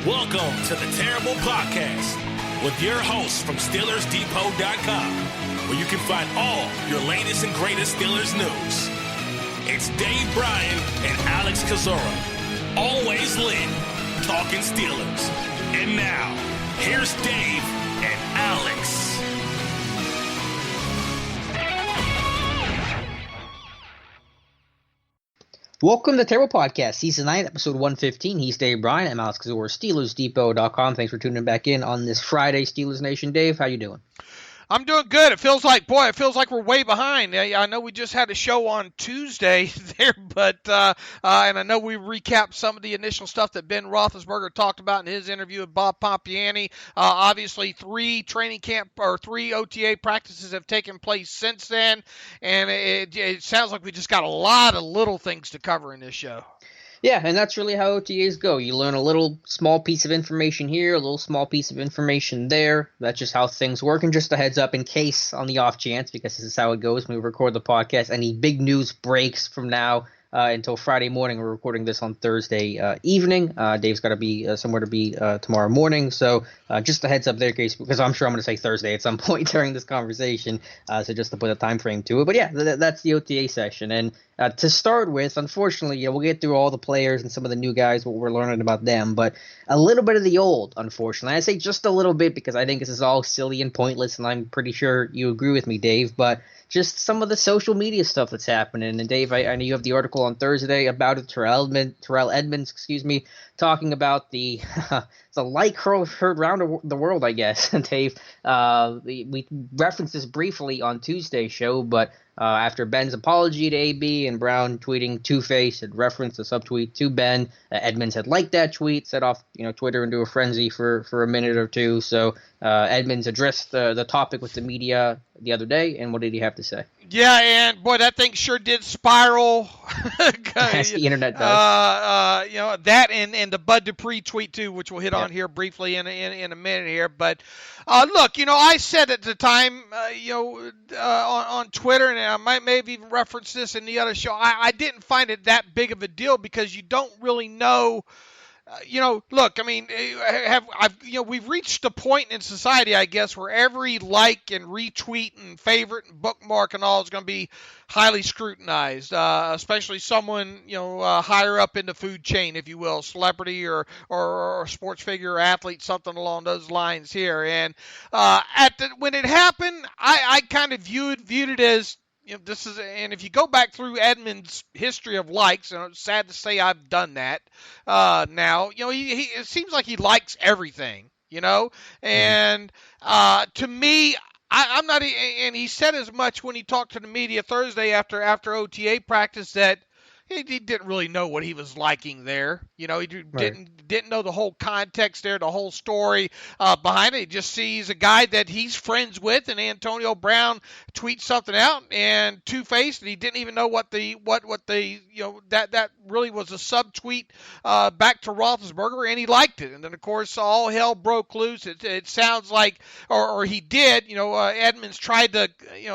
Welcome to the Terrible Podcast with your hosts from SteelersDepot.com, where you can find all your latest and greatest Steelers news. It's Dave Bryan and Alex Kozora, always lit, talking Steelers. And now, here's Dave and Alex. Welcome to the Terrible Podcast, Season 9, Episode 115. He's Dave Bryan. I'm Alex Kozora, SteelersDepot.com. Thanks for tuning back in on this Friday, Steelers Nation. Dave, how you doing? I'm doing good. It feels like we're way behind. I know we just had a show on Tuesday there, but and I know we recapped some of the initial stuff that Ben Roethlisberger talked about in his interview with Bob Pompiani. Obviously, three OTA practices have taken place since then, and it sounds like we just got a lot of little things to cover in this show. Yeah, and that's really how OTAs go. You learn a little small piece of information here, a little small piece of information there. That's just how things work. And just a heads up in case, on the off chance, because this is how it goes when we record the podcast, any big news breaks from now until Friday morning. We're recording this on Thursday evening. Dave's got to be somewhere to be tomorrow morning. So just a heads up there, in case, because I'm sure I'm going to say Thursday at some point during this conversation. So just to put a time frame to it. But yeah, that's the OTA session. And to start with, unfortunately, we'll get through all the players and some of the new guys, what we're learning about them, but a little bit of the old, unfortunately. I say just a little bit because I think this is all silly and pointless, and I'm pretty sure you agree with me, Dave, but just some of the social media stuff that's happening. And Dave, I know you have the article on Thursday about it, Terrell Edmonds, talking about the like heard around the world, I guess. And Dave, we referenced this briefly on Tuesday's show, but after Ben's apology to AB and Brown tweeting Two-Face had referenced the subtweet to Ben, Edmonds had liked that tweet, set off Twitter into a frenzy for a minute or two. So Edmonds addressed the topic with the media the other day, and what did he have to say? Yeah, and boy, that thing sure did spiral. As the internet does. That and the Bud Dupree tweet too, which we'll hit on here briefly in a minute here. But look, I said at the time, on Twitter, and I may have even referenced this in the other show. I didn't find it that big of a deal because you don't really know. Look, I mean, we've reached a point in society, I guess, where every like and retweet and favorite and bookmark and all is going to be highly scrutinized, especially someone, higher up in the food chain, if you will, celebrity or sports figure or athlete, something along those lines here. And when it happened, I kind of viewed it as, this is, and if you go back through Edmonds' history of likes, and it's sad to say I've done that now, it seems like he likes everything, and to me, I'm not, and he said as much when he talked to the media Thursday after OTA practice that he didn't really know what he was liking there. He didn't know the whole context there, the whole story behind it. He just sees a guy that he's friends with, and Antonio Brown tweets something out, and Two-Face, and he didn't even know what that really was a subtweet back to Roethlisberger, and he liked it. And then of course all hell broke loose. It sounds like, or he did. Edmonds tried to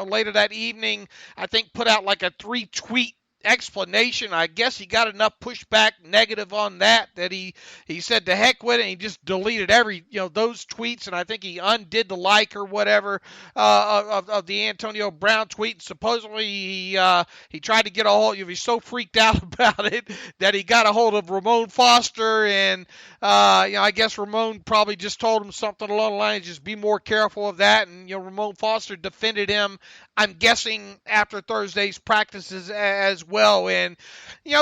later that evening, I think, put out like a 3-tweet explanation. I guess he got enough pushback negative on that he said to heck with it, and he just deleted those tweets, and I think he undid the like or whatever of the Antonio Brown tweet. Supposedly he tried to get a hold, he's so freaked out about it that he got a hold of Ramon Foster, and I guess Ramon probably just told him something along the lines, just be more careful of that, and Ramon Foster defended him, I'm guessing, after Thursday's practices as well. And,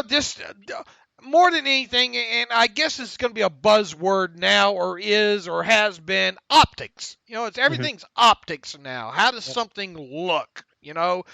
this more than anything, and I guess this is going to be a buzzword now, or is, or has been, optics. It's everything's optics now. How does something look? The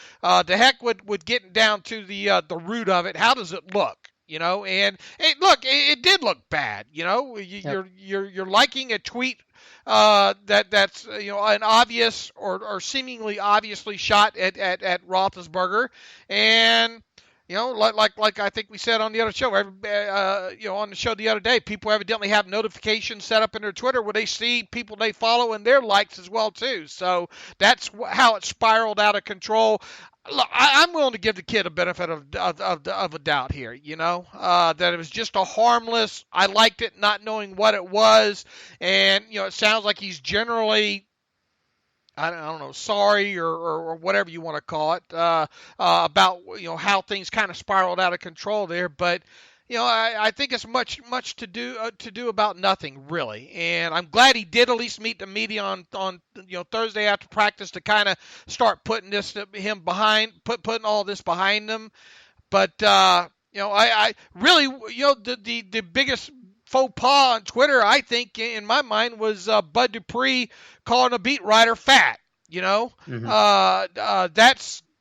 heck with getting down to the root of it. How does it look? And look, it did look bad. You're liking a tweet that's an obvious or seemingly obviously shot at Roethlisberger, and like I think we said on the other show, on the show the other day, people evidently have notifications set up in their Twitter where they see people they follow and their likes as well too. So that's how it spiraled out of control. Look, I'm willing to give the kid a benefit of a doubt here, that it was just a harmless, I liked it not knowing what it was. And, it sounds like he's generally, I don't know, sorry or whatever you want to call it, about, how things kind of spiraled out of control there. But, I think it's much to do about nothing, really. And I'm glad he did at least meet the media on Thursday after practice to kind of start putting putting all this behind him. But I really, the biggest faux pas on Twitter, I think, in my mind, was Bud Dupree calling a beat writer fat.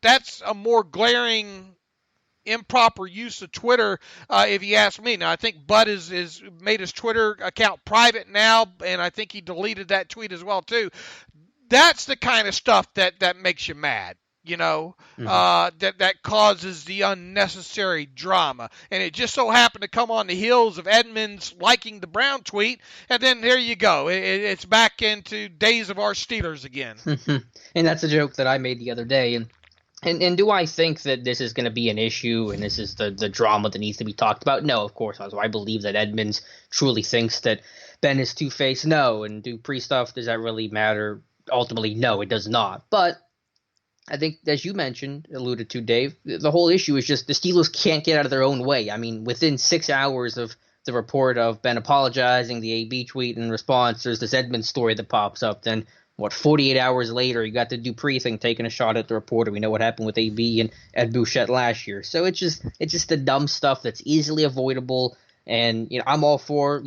That's a more glaring improper use of Twitter, if you ask me. Now, I think Bud is made his Twitter account private now, and I think he deleted that tweet as well too. That's the kind of stuff that makes you mad. That causes the unnecessary drama. And it just so happened to come on the heels of Edmonds liking the Brown tweet, and then there you go. It's back into days of our Steelers again. And that's a joke that I made the other day. And do I think that this is going to be an issue and this is the drama that needs to be talked about? No, of course not. So I believe that Edmonds truly thinks that Ben is two-faced. No. And Dupree stuff, does that really matter? Ultimately, no, it does not. But I think, as you alluded to, Dave, the whole issue is just the Steelers can't get out of their own way. I mean, within 6 hours of the report of Ben apologizing, the AB tweet in response, there's this Edmonds story that pops up. Then 48 hours later, you got the Dupree thing taking a shot at the reporter. We know what happened with AB and Ed Bouchette last year. So it's just the dumb stuff that's easily avoidable. And, I'm all for,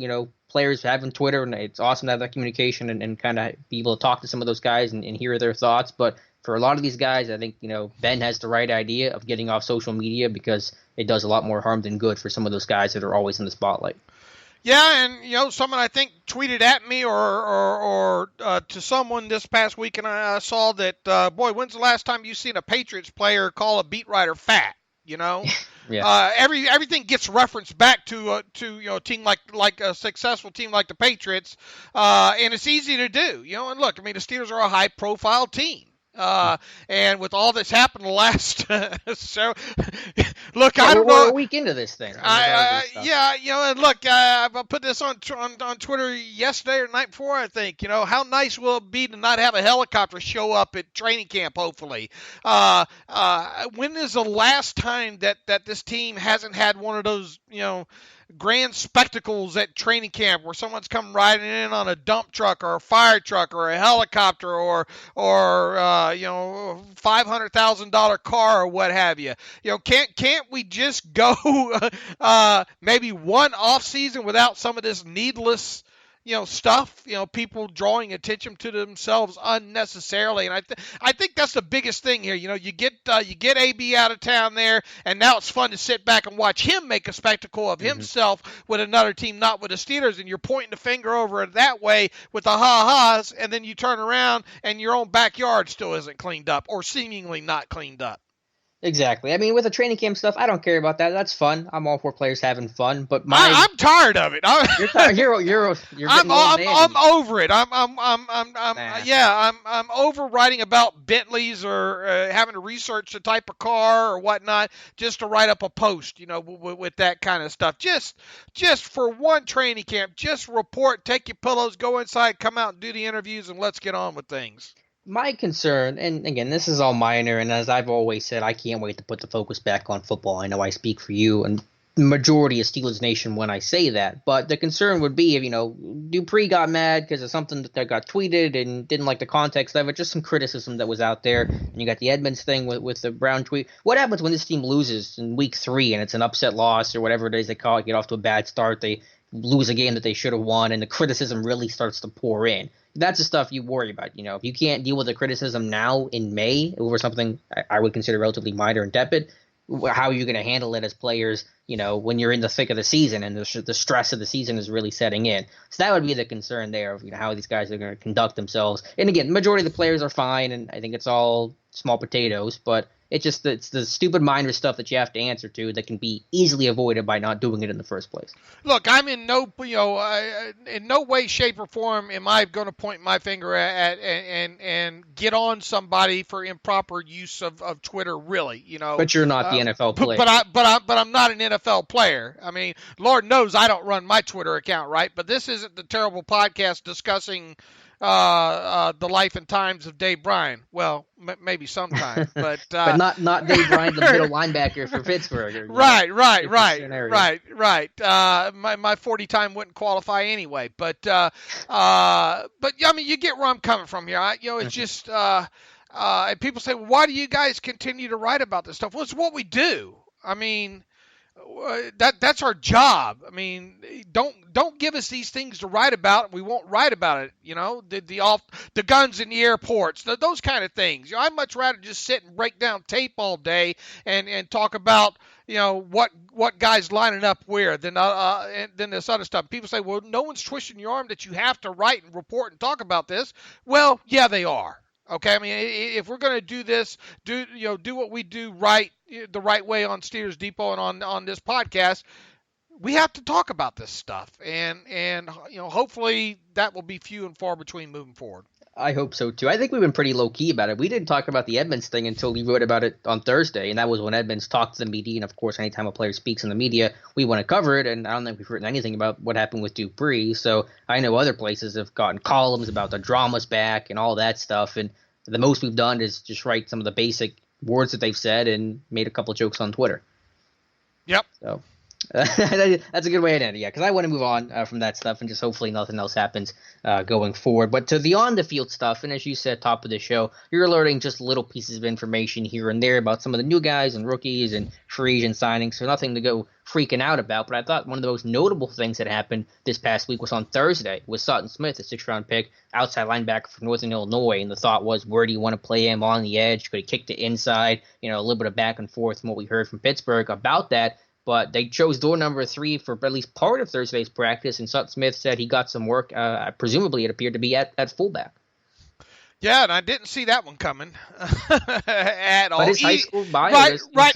players having Twitter, and it's awesome to have that communication and kind of be able to talk to some of those guys and hear their thoughts. But for a lot of these guys, I think, Ben has the right idea of getting off social media because it does a lot more harm than good for some of those guys that are always in the spotlight. Yeah, and someone I think tweeted at me or to someone this past week, and I saw that, boy, when's the last time you've seen a Patriots player call a beat writer fat? Yeah. Everything gets referenced back to a team like a successful team like the Patriots, and it's easy to do. And look, I mean, the Steelers are a high profile team. And with all that's happened the last so look, I don't know. We're a week into this thing. And look, I put this on Twitter yesterday or the night before, I think. How nice will it be to not have a helicopter show up at training camp, hopefully. When is the last time that this team hasn't had one of those, grand spectacles at training camp where someone's come riding in on a dump truck or a fire truck or a helicopter or $500,000 car or what have you? Can't we just go maybe one off season without some of this needless stuff, people drawing attention to themselves unnecessarily. And I think that's the biggest thing here. You get AB out of town there, and now it's fun to sit back and watch him make a spectacle of himself with another team, not with the Steelers, and you're pointing the finger over it that way with the ha-has, and then you turn around and your own backyard still isn't cleaned up or seemingly not cleaned up. Exactly. I mean, with the training camp stuff, I don't care about that. That's fun. I'm all for players having fun. But I'm tired of it. You're tired. You're I'm over it. I'm over writing about Bentleys or having to research the type of car or whatnot just to write up a post. With that kind of stuff. Just for one training camp, just report, take your pillows, go inside, come out and do the interviews, and let's get on with things. My concern, and again, this is all minor, and as I've always said, I can't wait to put the focus back on football. I know I speak for you and the majority of Steelers Nation when I say that, but the concern would be if, Dupree got mad because of something that got tweeted and didn't like the context of it, just some criticism that was out there, and you got the Edmonds thing with the Brown tweet. What happens when this team loses in week 3 and it's an upset loss or whatever it is they call it, get off to a bad start, they lose a game that they should have won, and the criticism really starts to pour in? That's the stuff you worry about. If you can't deal with the criticism now in May over something I would consider relatively minor and tepid, how are you going to handle it as players, when you're in the thick of the season and the stress of the season is really setting in? So that would be the concern there of how these guys are going to conduct themselves. And again, the majority of the players are fine, and I think it's all small potatoes. But it's the stupid minor stuff that you have to answer to that can be easily avoided by not doing it in the first place. Look, I'm in no way, shape, or form am I going to point my finger at and get on somebody for improper use of Twitter. Really, But you're not the NFL player. But I'm not an NFL player. I mean, Lord knows I don't run my Twitter account right. But this isn't the terrible podcast discussing the life and times of Dave Bryan. Well, maybe sometime, but not Dave Bryan, the middle linebacker for Pittsburgh. Right. My 40 time wouldn't qualify anyway, but I mean, you get where I'm coming from here. It's just and people say, well, why do you guys continue to write about this stuff? Well, it's what we do. I mean, that's our job. I mean, don't give us these things to write about. We won't write about it. The guns in the airports, those kind of things. I'd much rather just sit and break down tape all day and talk about what guys lining up where than this other stuff. People say, well, no one's twisting your arm that you have to write and report and talk about this. Well, yeah, they are. Okay, I mean, if we're going to do this, do what we do right, the right way on Steelers Depot and on this podcast, we have to talk about this stuff, and hopefully that will be few and far between moving forward. I hope so too. I think we've been pretty low key about it. We didn't talk about the Edmonds thing until we wrote about it on Thursday, and that was when Edmonds talked to the media. And of course, anytime a player speaks in the media, we want to cover it. And I don't think we've written anything about what happened with Dupree. So I know other places have gotten columns about the drama's back and all that stuff. And the most we've done is just write some of the basic words that they've said and made a couple jokes on Twitter. Yep. So that's a good way to end it, yeah, because I want to move on from that stuff and just hopefully nothing else happens going forward. But to the on-the-field stuff, and as you said, top of the show, you're alerting just little pieces of information here and there about some of the new guys and rookies and free agent signings, so nothing to go freaking out about. But I thought one of the most notable things that happened this past week was on Thursday with Sutton Smith, a 6th-round pick, outside linebacker from Northern Illinois, and the thought was, where do you want to play him on the edge? Could he kick to inside? A little bit of back and forth from what we heard from Pittsburgh about that. But they chose door number 3 for at least part of Thursday's practice, and Sutton Smith said he got some work. Presumably, it appeared to be at fullback. Yeah, and I didn't see that one coming at all. But his high school bio right.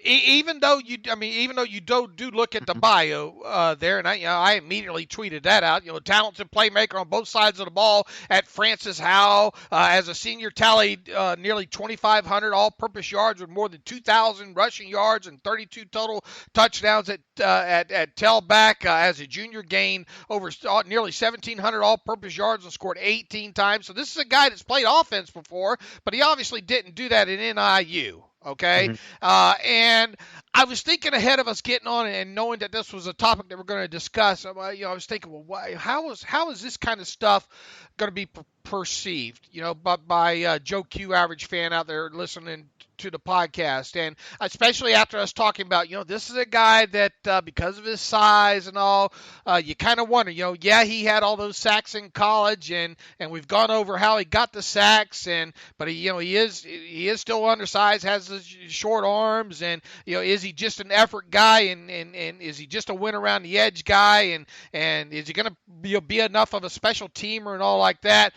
Even though you do look at the bio there, and I immediately tweeted that out. Talented playmaker on both sides of the ball at Francis Howell. As a senior, tallied nearly 2,500 all-purpose yards with more than 2,000 rushing yards and 32 total touchdowns at tailback. As a junior, gained over nearly 1,700 all-purpose yards and scored 18 times. So this is a guy that's played offense before, but he obviously didn't do that in NIU. Okay. Mm-hmm. And I was thinking ahead of us getting on and knowing that this was a topic that we're going to discuss. I was thinking, well, how is this kind of stuff going to be perceived, by Joe Q, average fan out there listening to the podcast, and especially after us talking about, this is a guy that because of his size and all, you kind of wonder, he had all those sacks in college, and we've gone over how he got the sacks, but he is still undersized, has the short arms, and is he just an effort guy, and is he just a win around the edge guy, and is he going to be enough of a special teamer and all like that?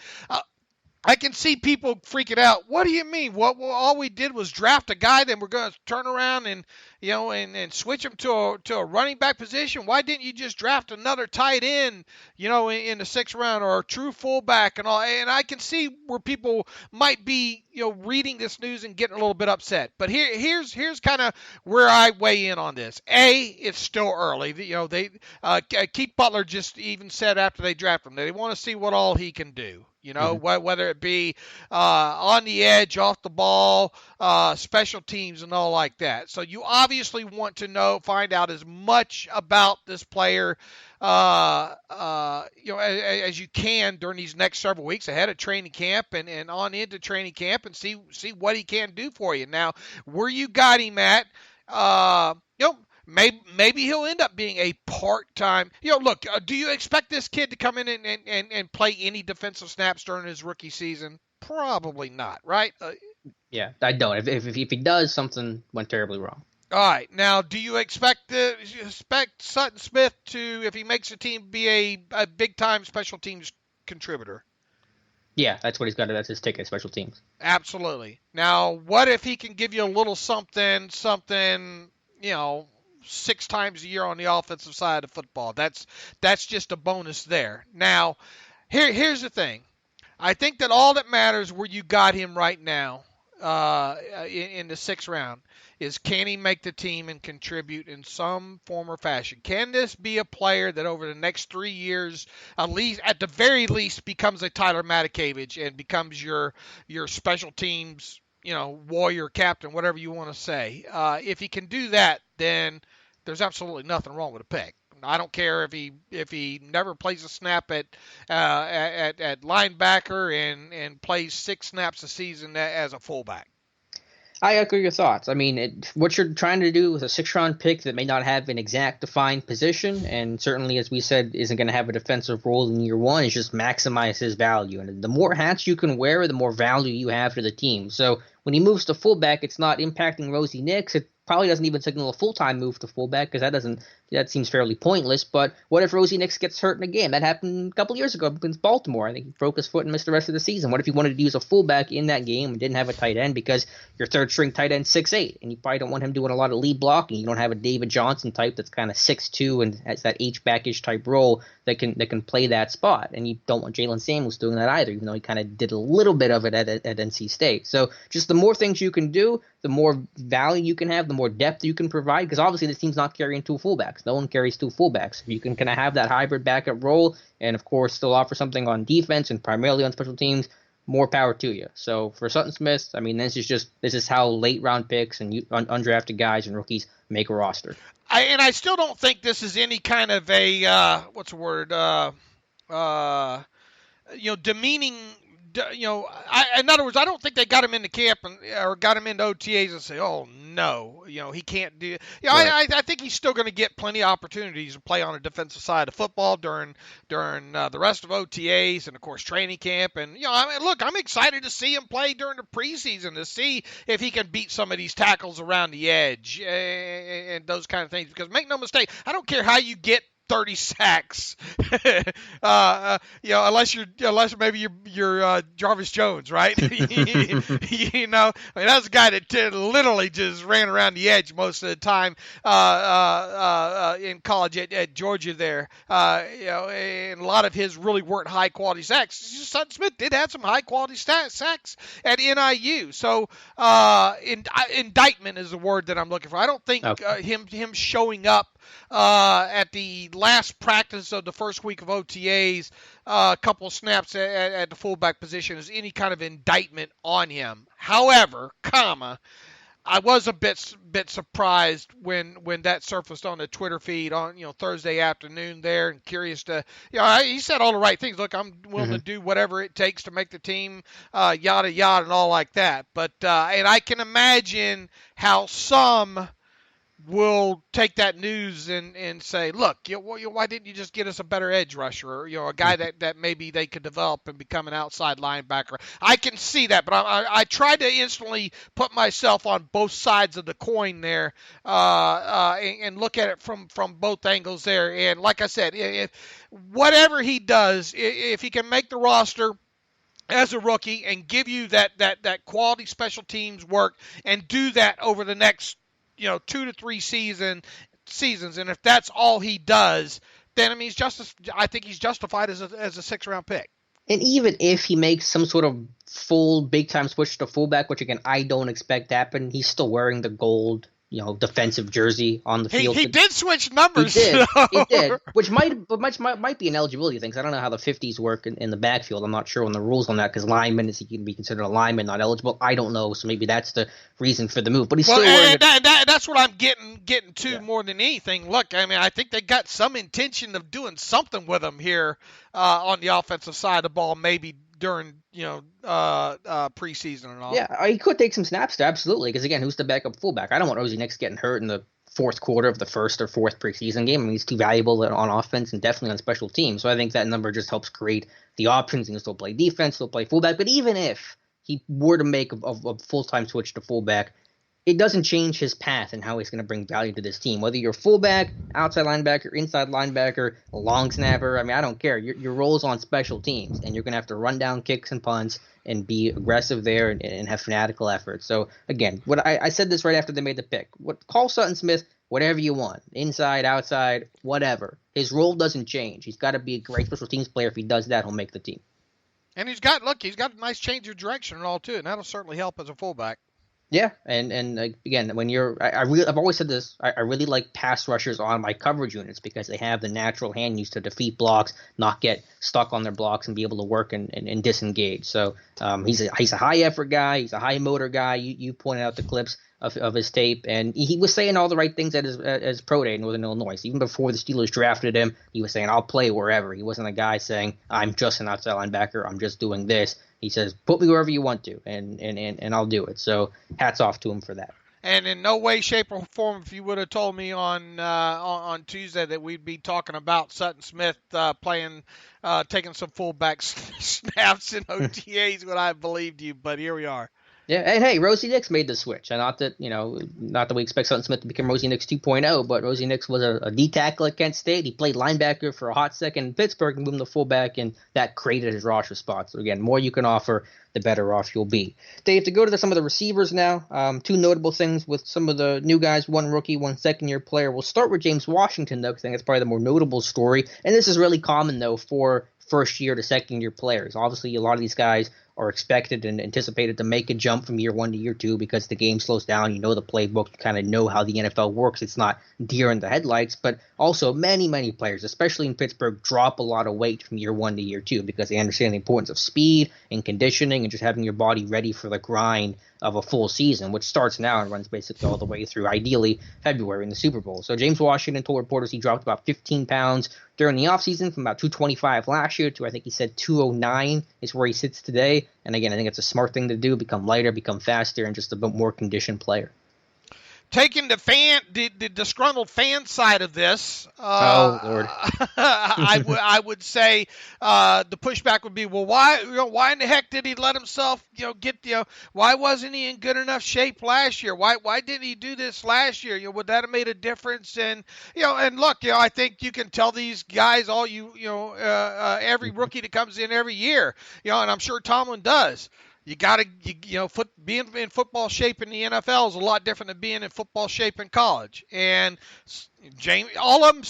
I can see people freaking out. What do you mean? Well, all we did was draft a guy, then we're going to turn around and switch him to a running back position. Why didn't you just draft another tight end, in the 6th round, or a true fullback and all? And I can see where people might be, reading this news and getting a little bit upset. But here's kind of where I weigh in on this. It's still early. Keith Butler just even said after they drafted him that they want to see what all he can do. Whether it be on the edge, off the ball, special teams, and all like that. So you obviously want to find out as much about this player, as you can during these next several weeks ahead of training camp and on into training camp, and see what he can do for you. Now, where you got him at, Maybe he'll end up being a part-time. Look, do you expect this kid to come in and play any defensive snaps during his rookie season? Probably not, right? Yeah, I don't. If he does, something went terribly wrong. All right. Now, do you expect Sutton Smith to, if he makes a team, be a big-time special teams contributor? Yeah, that's what he's got. That's his ticket, special teams. Absolutely. Now, what if he can give you a little something, 6 times a year on the offensive side of football? That's just a bonus there. Now, here's the thing. I think that all that matters where you got him right now in the 6th round is, can he make the team and contribute in some form or fashion? Can this be a player that over the next 3 years, at the very least, becomes a Tyler Matakevich and becomes your special teams, warrior captain, whatever you want to say? If he can do that, then there's absolutely nothing wrong with a pick. I don't care if he never plays a snap at linebacker and plays 6 snaps a season as a fullback. I echo your thoughts. I mean, what you're trying to do with a 6th-round pick that may not have an exact defined position, and certainly, as we said, isn't going to have a defensive role in year 1, is just maximize his value. And the more hats you can wear, the more value you have to the team. So when he moves to fullback, it's not impacting Rosie Nix. It probably doesn't even signal a full-time move to fullback because that seems fairly pointless. But what if Rosie Nix gets hurt in a game? That happened a couple years ago against Baltimore. I think he broke his foot and missed the rest of the season. What if you wanted to use a fullback in that game and didn't have a tight end because your third-string tight end 6'8", and you probably don't want him doing a lot of lead blocking. You don't have a David Johnson type that's kind of 6'2" and has that H-back-ish type role that can play that spot. And you don't want Jalen Samuels doing that either, even though he kind of did a little bit of it at NC State. So just the more things you can do, the more value you can have, the more depth you can provide, because obviously this team's not carrying 2 fullbacks. No one carries 2 fullbacks. If you can kind of have that hybrid backup role and, of course, still offer something on defense and primarily on special teams, more power to you. So for Sutton Smith, I mean, this is how late-round picks and undrafted guys and rookies make a roster. I still don't think this is any kind of a, demeaning. In other words, I don't think they got him into camp or got him into OTAs and say, oh, no, he can't do it. Right. I think he's still going to get plenty of opportunities to play on a defensive side of football during the rest of OTAs and, of course, training camp. And, I'm excited to see him play during the preseason to see if he can beat some of these tackles around the edge and those kind of things. Because make no mistake, I don't care how you get 30 sacks, unless maybe you're Jarvis Jones, right? I mean, that's a guy that literally just ran around the edge most of the time in college at Georgia there. And a lot of his really weren't high quality sacks. Sutton Smith did have some high quality sacks at NIU. So indictment is the word that I'm looking for. I don't think him showing up at the last practice of the first week of OTAs, a couple of snaps at the fullback position is any kind of indictment on him. However, I was a bit surprised when that surfaced on the Twitter feed on Thursday afternoon there, and curious to he said all the right things. Look, I'm willing to do whatever it takes to make the team, yada yada and all like that. But and I can imagine how some will take that news and say, look, why didn't you just get us a better edge rusher or a guy that maybe they could develop and become an outside linebacker? I can see that, but I tried to instantly put myself on both sides of the coin there and look at it from both angles there. And like I said, whatever he does, if he can make the roster as a rookie and give you that quality special teams work and do that over the next 2 to 3 seasons, and if that's all he does, then I mean I think he's justified as a 6th-round pick. And even if he makes some sort of full big-time switch to fullback, which again I don't expect to happen, he's still wearing the gold defensive jersey on the field. He did switch numbers. He did, which might be an eligibility thing. I don't know how the 50s work in the backfield. I'm not sure on the rules on that because lineman he can be considered a lineman, not eligible. I don't know, so maybe that's the reason for the move. But he's still wearing that's what I'm getting to more than anything. Look, I mean, I think they got some intention of doing something with him here on the offensive side of the ball, maybe during preseason and all. Yeah, he could take some snaps too, absolutely. Because again, who's the backup fullback? I don't want Rosie Nix getting hurt in the 4th quarter of the 1st or 4th preseason game. I mean, he's too valuable on offense and definitely on special teams. So I think that number just helps create the options. He can still play defense, still play fullback. But even if he were to make a full-time switch to fullback, it doesn't change his path and how he's going to bring value to this team. Whether you're fullback, outside linebacker, inside linebacker, long snapper, I mean, I don't care. Your role is on special teams, and you're going to have to run down kicks and punts and be aggressive there and have fanatical efforts. So, again, what I said this right after they made the pick. Call Sutton Smith whatever you want, inside, outside, whatever. His role doesn't change. He's got to be a great special teams player. If he does that, he'll make the team. And he's got a nice change of direction and all, too, and that'll certainly help as a fullback. Yeah, and again, when I've always said this, I really like pass rushers on my coverage units because they have the natural hand use to defeat blocks, not get stuck on their blocks, and be able to work and disengage. So he's a high effort guy, he's a high motor guy. You pointed out the clips of his tape, and he was saying all the right things at his pro day in Northern Illinois. Even before the Steelers drafted him, he was saying, I'll play wherever. He wasn't a guy saying, I'm just an outside linebacker, I'm just doing this. He says, put me wherever you want to, and I'll do it. So hats off to him for that. And in no way, shape, or form, if you would have told me on Tuesday that we'd be talking about Sutton Smith taking some fullback snaps in OTAs, would I have believed you? But here we are. Yeah, and hey, Rosie Nix made the switch. And not that we expect Sutton Smith to become Rosie Nix 2.0, but Rosie Nix was a D tackle at Kent State. He played linebacker for a hot second in Pittsburgh and moved him to fullback, and that created his roster spot. So again, more you can offer, the better off you'll be. Dave, to go to some of the receivers now, two notable things with some of the new guys, one rookie, one second-year player. We'll start with James Washington, though, because I think that's probably the more notable story. And this is really common, though, for first-year to second-year players. Obviously, a lot of these guys are expected and anticipated to make a jump from year 1 to year 2 because the game slows down. You know the playbook. You kind of know how the NFL works. It's not deer in the headlights. But also many players, especially in Pittsburgh, drop a lot of weight from year 1 to year 2 because they understand the importance of speed and conditioning and just having your body ready for the grind of a full season, which starts now and runs basically all the way through, ideally, February in the Super Bowl. So James Washington told reporters he dropped about 15 pounds during the offseason from about 225 last year to, I think he said, 209 is where he sits today. And again, I think it's a smart thing to do, become lighter, become faster, and just a bit more conditioned player. Taking the disgruntled fan side of this, oh Lord, I would say the pushback would be, well, why in the heck did he let himself why wasn't he in good enough shape last year? Why didn't he do this last year? Would that have made a difference? And and look, I think you can tell these guys every rookie that comes in every year, and I'm sure Tomlin does. You got to, being in football shape in the NFL is a lot different than being in football shape in college. And James, all of them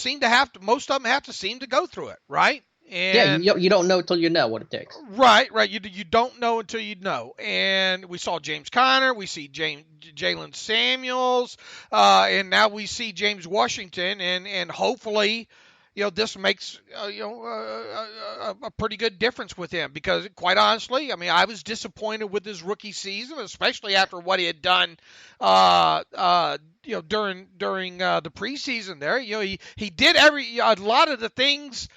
most of them have to seem to go through it, right? And you don't know until you know what it takes. Right. You don't know until you know. And we saw James Conner, we see Jalen Samuels, and now we see James Washington, and hopefully, this makes a pretty good difference with him because, quite honestly, I mean, I was disappointed with his rookie season, especially after what he had done, during the preseason. There, he did a lot of the things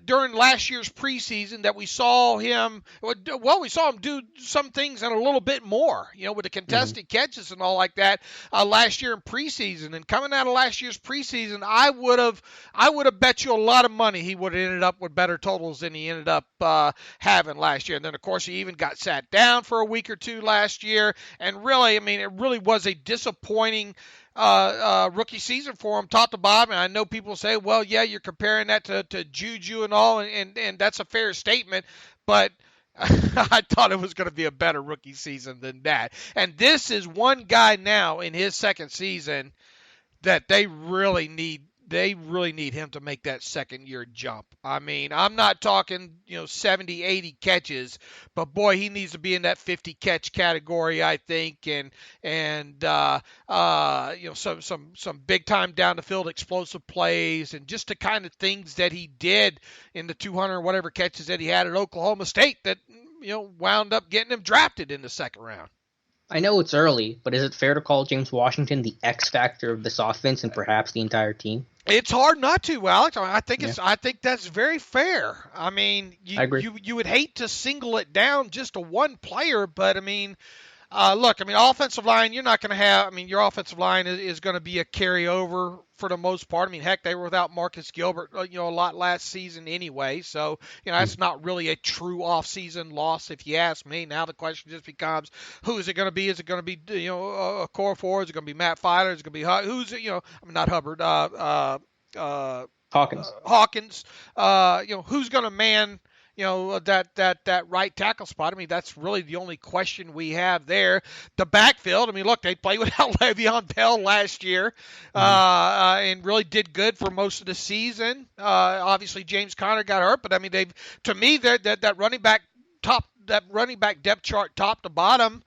during last year's preseason that we saw him. Well, we saw him do some things and a little bit more, with the contested catches and all like that last year in preseason. And coming out of last year's preseason, I would have bet you a lot of money he would have ended up with better totals than he ended up having last year. And then, of course, he even got sat down for a week or two last year. And really, I mean, it really was a disappointing rookie season for him, top to bottom. And I know people say, well, yeah, you're comparing that to Juju and all, and that's a fair statement, but I thought it was going to be a better rookie season than that. And this is one guy now in his second season that they really need him to make that second year jump. I mean, I'm not talking, 70, 80 catches, but boy, he needs to be in that 50 catch category, I think. And some big time down the field explosive plays and just the kind of things that he did in the 200 whatever catches that he had at Oklahoma State that, wound up getting him drafted in the second round. I know it's early, but is it fair to call James Washington the X factor of this offense and perhaps the entire team? It's hard not to, Alex. I think that's very fair. I mean, I agree. You would hate to single it down just to one player, but I mean, Look, I mean, offensive line, you're not going to have. I mean, your offensive line is going to be a carryover for the most part. I mean, heck, they were without Marcus Gilbert, a lot last season anyway. So, that's not really a true off-season loss, if you ask me. Now the question just becomes, who is it going to be? Is it going to be, a core four? Is it going to be Matt Filer? Is it going to be who's it? I mean, not Hubbard. Hawkins. Hawkins. Who's going to man? That right tackle spot. I mean, that's really the only question we have there. The backfield, I mean, look, they played without Le'Veon Bell last year and really did good for most of the season. Obviously, James Conner got hurt, but I mean, that running back depth chart top to bottom,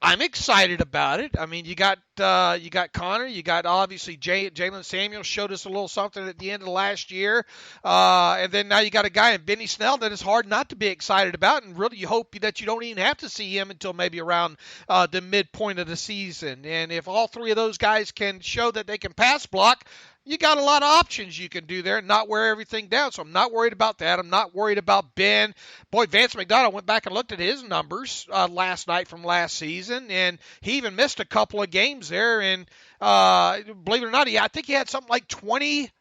I'm excited about it. I mean, you got Connor, you got obviously Jalen Samuels showed us a little something at the end of last year, and then now you got a guy in Benny Snell that is hard not to be excited about, and really you hope that you don't even have to see him until maybe around the midpoint of the season. And if all three of those guys can show that they can pass block, you got a lot of options you can do there and not wear everything down. So I'm not worried about that. I'm not worried about Ben. Boy, Vance McDonald went back and looked at his numbers last night from last season, and he even missed a couple of games there. And believe it or not, I think he had something like 20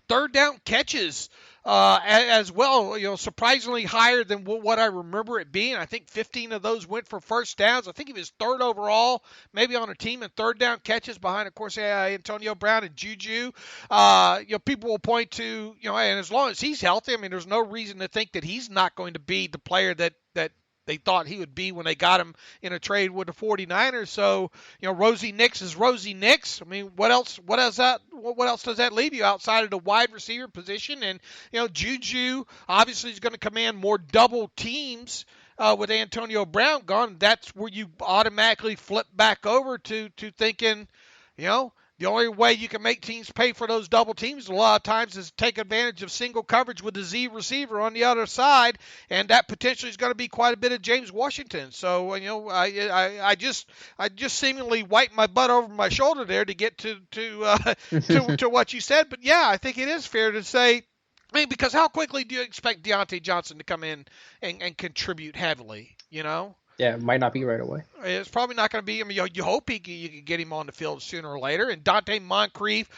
third down catches as well, surprisingly higher than what I remember it being. I think 15 of those went for first downs. I think he was third overall, maybe on a team in third down catches behind, of course, Antonio Brown and Juju. People will point to, and as long as he's healthy, I mean, there's no reason to think that he's not going to be the player that they thought he would be when they got him in a trade with the 49ers. So, Rosie Nix is Rosie Nix. I mean, what else does that leave you outside of the wide receiver position? And, Juju obviously is going to command more double teams with Antonio Brown gone. That's where you automatically flip back over to thinking, the only way you can make teams pay for those double teams a lot of times is take advantage of single coverage with the Z receiver on the other side, and that potentially is going to be quite a bit of James Washington. So, I just seemingly wiped my butt over my shoulder there to get to what you said. But yeah, I think it is fair to say. I mean, because how quickly do you expect Diontae Johnson to come in and contribute heavily? Yeah, it might not be right away. It's probably not going to be. I mean, you hope you can get him on the field sooner or later. And Donte Moncrief,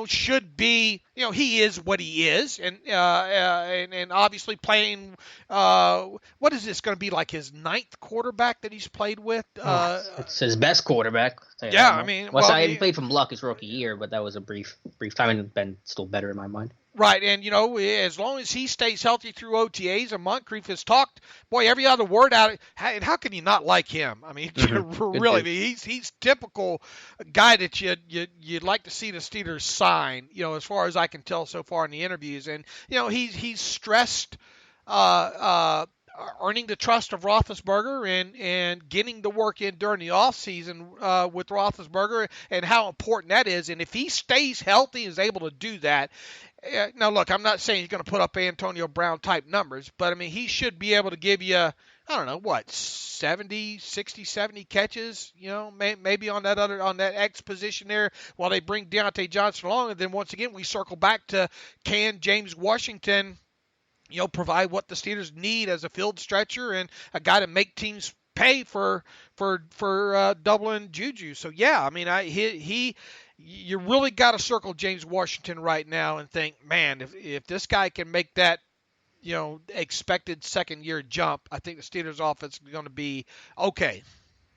should be, he is what he is, and obviously playing. What is this going to be, like his ninth quarterback that he's played with? It's his best quarterback. Yeah, I mean, I played from Luck his rookie year, but that was a brief time, and been still better in my mind. Right, and, as long as he stays healthy through OTAs, and Moncrief has talked, boy, every other word out, and how can you not like him? I mean, really, he's typical guy that you'd like to see the Steelers sign, as far as I can tell so far in the interviews. And, he's stressed earning the trust of Roethlisberger and getting the work in during the offseason with Roethlisberger and how important that is. And if he stays healthy and is able to do that, now, look, I'm not saying he's going to put up Antonio Brown-type numbers, but, I mean, he should be able to give you, I don't know, 70 catches, maybe on that X position there while they bring Diontae Johnson along. And then, once again, we circle back to, can James Washington, provide what the Steelers need as a field stretcher and a guy to make teams pay for doubling Juju. So, yeah, I mean, you really got to circle James Washington right now and think, man, if this guy can make that, expected second-year jump, I think the Steelers' offense is going to be okay.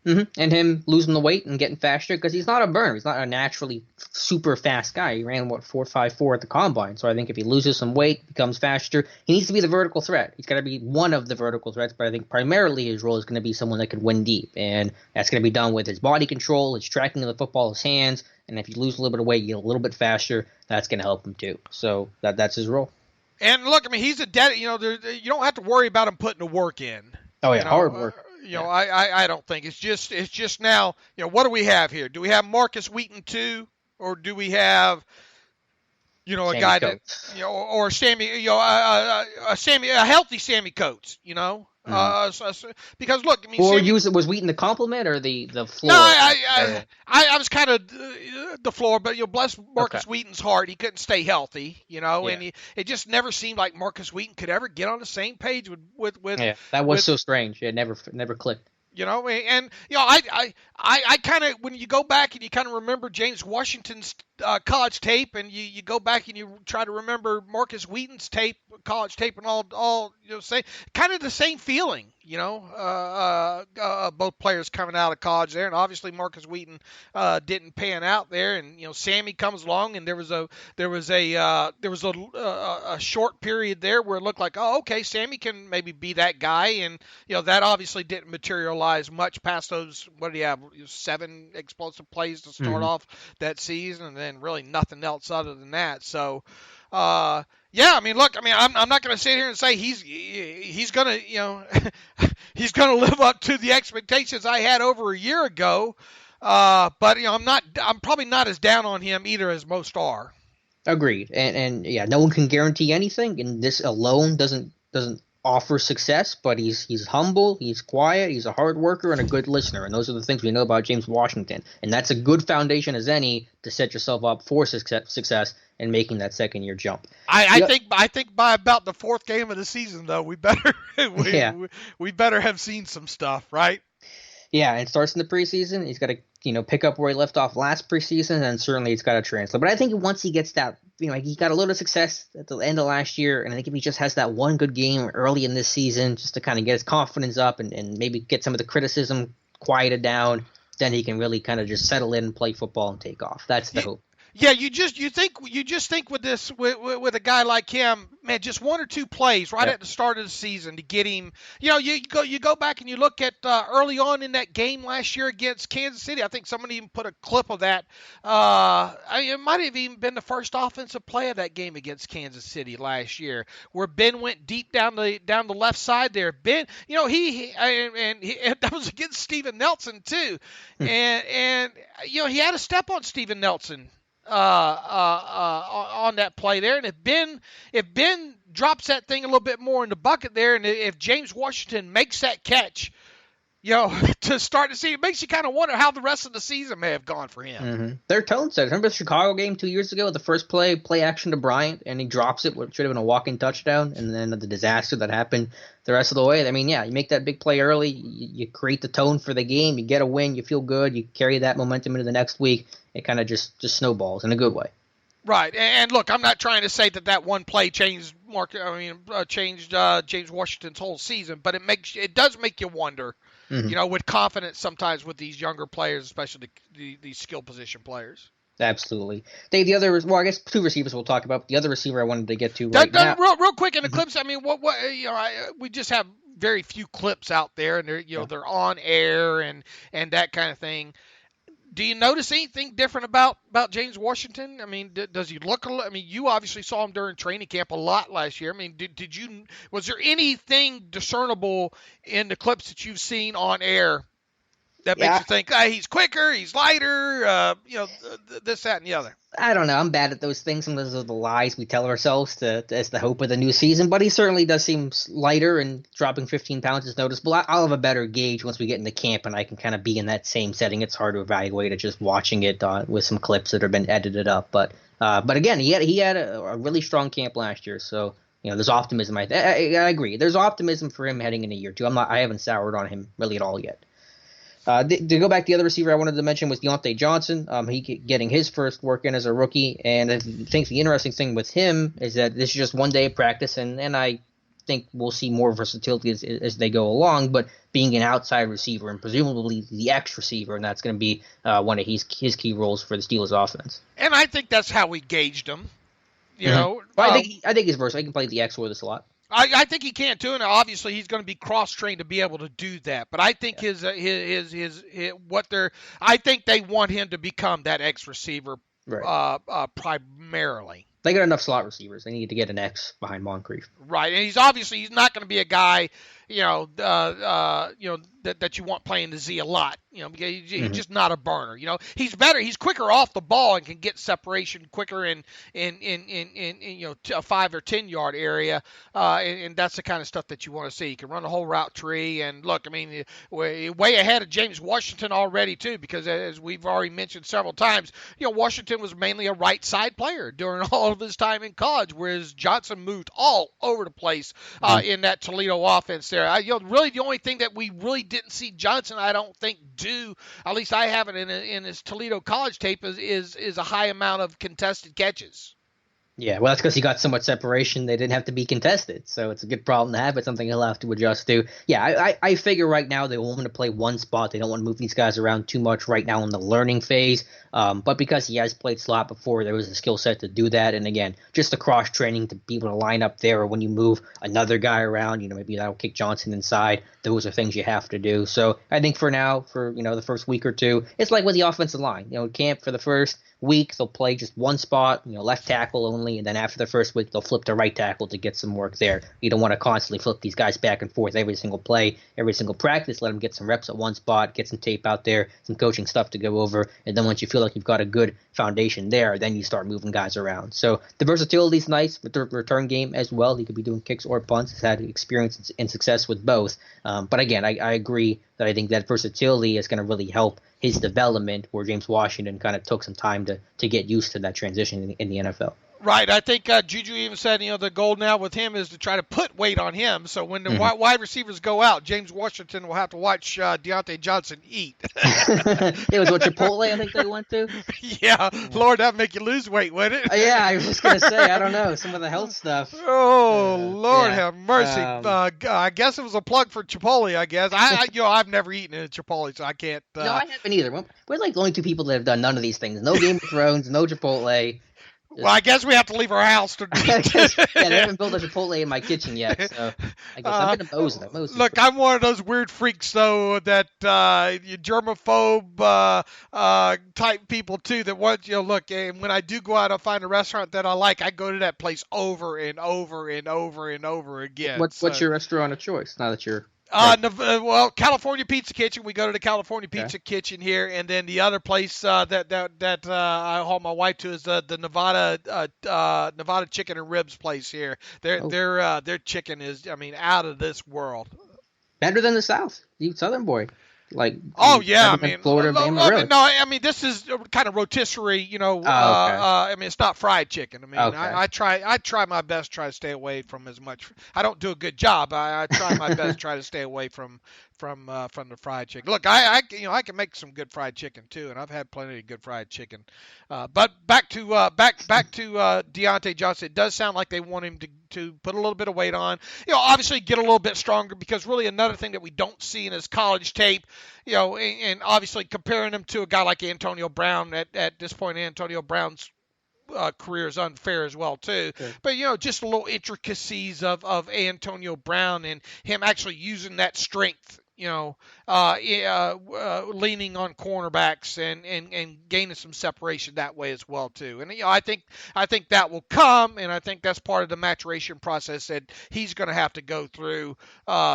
Mm-hmm. And him losing the weight and getting faster, because he's not a burner. He's not a naturally super fast guy. He ran, 4.54 at the combine. So I think if he loses some weight, becomes faster, he needs to be the vertical threat. He's got to be one of the vertical threats, but I think primarily his role is going to be someone that can win deep. And that's going to be done with his body control, his tracking of the football, his hands. And if you lose a little bit of weight, you get a little bit faster, that's going to help him too. So that's his role. And look, I mean, he's you don't have to worry about him putting the work in. Oh, yeah, hard work. I don't think it's just now, what do we have here? Do we have Marcus Wheaton too, or do we have, a Sammy guy Coates. that, or Sammy, a healthy Sammy Coates, because look, I mean, was Wheaton the compliment or the floor? No, I was kind of the floor, but bless Marcus Wheaton's heart, he couldn't stay healthy, and it just never seemed like Marcus Wheaton could ever get on the same page with. Yeah, that was so strange. It never clicked. And I kind of, when you go back and you kind of remember James Washington's college tape, and you go back and you try to remember Marcus Wheaton's college tape, and all say kind of the same feeling. Both players coming out of college there, and obviously Marcus Wheaton didn't pan out there, and Sammy comes along, and there was a short period there where it looked like, oh, okay, Sammy can maybe be that guy, and that obviously didn't materialize much past those. What do you have? 7 explosive plays to start off that season, and then really nothing else other than that. So, yeah, I mean, look, I'm not going to sit here and say he's going to, he's going to live up to the expectations I had over a year ago. But I'm probably not as down on him either as most are. Agreed. And yeah, no one can guarantee anything, and this alone doesn't offer success, but he's humble, he's quiet, he's a hard worker, and a good listener, and those are the things we know about James Washington, and that's a good foundation as any to set yourself up for success in making that second year jump. I think by about the 4th game of the season, though, we better we better have seen some stuff, right? Yeah, it starts in the preseason. He's got to, pick up where he left off last preseason, and certainly it's got to translate. But I think once he gets that, he got a little success at the end of last year, and I think if he just has that one good game early in this season, just to kind of get his confidence up and maybe get some of the criticism quieted down, then he can really kind of just settle in and play football and take off. That's the hope. Yeah, you just think with this with a guy like him, man, just 1 or 2 plays right at the start of the season to get him. You go back and you look at early on in that game last year against Kansas City. I think somebody even put a clip of that. It might have even been the first offensive play of that game against Kansas City last year, where Ben went deep down the left side there. Ben, he that was against Steven Nelson too, and he had a step on Steven Nelson. On that play there, and if Ben drops that thing a little bit more in the bucket there, and if James Washington makes that catch, to start to see, it makes you kind of wonder how the rest of the season may have gone for him. Mm-hmm. Their tone set. Remember the Chicago game 2 years ago? The first play action to Bryant, and he drops it, what should have been a walk-in touchdown, and then the disaster that happened the rest of the way. I mean, yeah, you make that big play early, you create the tone for the game, you get a win, you feel good, you carry that momentum into the next week. It kind of just snowballs in a good way. Right, and look, I'm not trying to say that one play changed James Washington's whole season, but it does make you wonder, with confidence sometimes with these younger players, especially these skill position players. Absolutely, Dave. I guess 2 receivers we'll talk about. The other receiver I wanted to get to now. Real quick in the clips. I mean, we just have very few clips out there, and they're on air and that kind of thing. Do you notice anything different about James Washington? I mean, does he look? You obviously saw him during training camp a lot last year. I mean, was there anything discernible in the clips that you've seen on air that makes you think he's quicker, he's lighter, this, that, and the other? I don't know. I'm bad at those things. Some of those are the lies we tell ourselves as the hope of the new season. But he certainly does seem lighter, and dropping 15 pounds is noticeable. I'll have a better gauge once we get into camp, and I can kind of be in that same setting. It's hard to evaluate it just watching it with some clips that have been edited up. But again, he had a really strong camp last year, so there's optimism. I agree. There's optimism for him heading into year 2. I haven't soured on him really at all yet. To go back, the other receiver I wanted to mention was Diontae Johnson. He getting his first work in as a rookie, and I think the interesting thing with him is that this is just one day of practice, and I think we'll see more versatility as they go along. But being an outside receiver and presumably the X receiver, and that's going to be one of his key roles for the Steelers offense. And I think that's how we gauged him. Well, I think he's versatile. He can play the X with us a lot. I think he can too, and obviously he's going to be cross-trained to be able to do that. But I think I think they want him to become that X receiver primarily. They got enough slot receivers. They need to get an X behind Moncrief. Right, and he's not going to be a guy, that you want playing the Z a lot. Because he's just not a burner. He's better. He's quicker off the ball and can get separation quicker in a 5 or 10 yard area. And that's the kind of stuff that you want to see. He can run the whole route tree. And look, way ahead of James Washington already too, because as we've already mentioned several times, Washington was mainly a right side player during all of his time in college, whereas Johnson moved all over the place in that Toledo offense there. there. Really the only thing that we really didn't see Johnson, I don't think, do, at least I haven't in his Toledo college tape, is a high amount of contested catches. Yeah, well, that's because he got so much separation they didn't have to be contested. So it's a good problem to have. It's something he'll have to adjust to. Yeah, I figure right now they want him to play one spot. They don't want to move these guys around too much right now in the learning phase. But because he has played slot before, there was a skill set to do that. And again, just the cross training to be able to line up there, or when you move another guy around, maybe that'll kick Johnson inside. Those are things you have to do. So I think for now, for the first week or two, it's like with the offensive line. Camp for the first week, they'll play just one spot, left tackle only, and then after the first week, they'll flip to right tackle to get some work there. You don't want to constantly flip these guys back and forth every single play, every single practice. Let them get some reps at one spot, get some tape out there, some coaching stuff to go over, and then once you feel like you've got a good foundation there, then you start moving guys around. So the versatility is nice with the return game as well. He could be doing kicks or punts. He's had experience and success with both. But again, I agree that I think that versatility is going to really help his development, where James Washington kind of took some time to get used to that transition in the NFL. Right. I think Juju even said, the goal now with him is to try to put weight on him. So when the wide receivers go out, James Washington will have to watch Diontae Johnson eat. It was what Chipotle I think they went to. Yeah. Lord, that'd make you lose weight, wouldn't it? Yeah, I was just going to say, I don't know, some of the health stuff. Oh, Lord have mercy. I guess it was a plug for Chipotle, I guess. I've never eaten at Chipotle, so I can't. No, I haven't either. We're like the only two people that have done none of these things. No Game of Thrones, no Chipotle. Well, I guess we have to leave our house to they haven't built a Chipotle in my kitchen yet, so I guess I'm going to mose them. Look, I'm one of those weird freaks, though, that germaphobe type people, too, that want, look, and when I do go out and find a restaurant that I like, I go to that place over and over and over and over again. What's your restaurant of choice, now that you're... Well, California Pizza Kitchen. We go to the California Pizza Kitchen here, and then the other place that I haul my wife to is the Nevada Chicken and Ribs place here. Their chicken is, out of this world. Better than the South. You Southern boy. Florida, Bama, really? No, this is kind of rotisserie, it's not fried chicken. I try my best to try to stay away from as much. I don't do a good job. I try my best to try to stay away from the fried chicken. Look, I can make some good fried chicken too, and I've had plenty of good fried chicken. But back to Diontae Johnson. It does sound like they want him to put a little bit of weight on. Obviously get a little bit stronger, because really another thing that we don't see in his college tape, and obviously comparing him to a guy like Antonio Brown at this point, Antonio Brown's career is unfair as well too. Okay. But just a little intricacies of Antonio Brown and him actually using that strength, leaning on cornerbacks and gaining some separation that way as well too. And I think that will come, and I think that's part of the maturation process that he's going to have to go through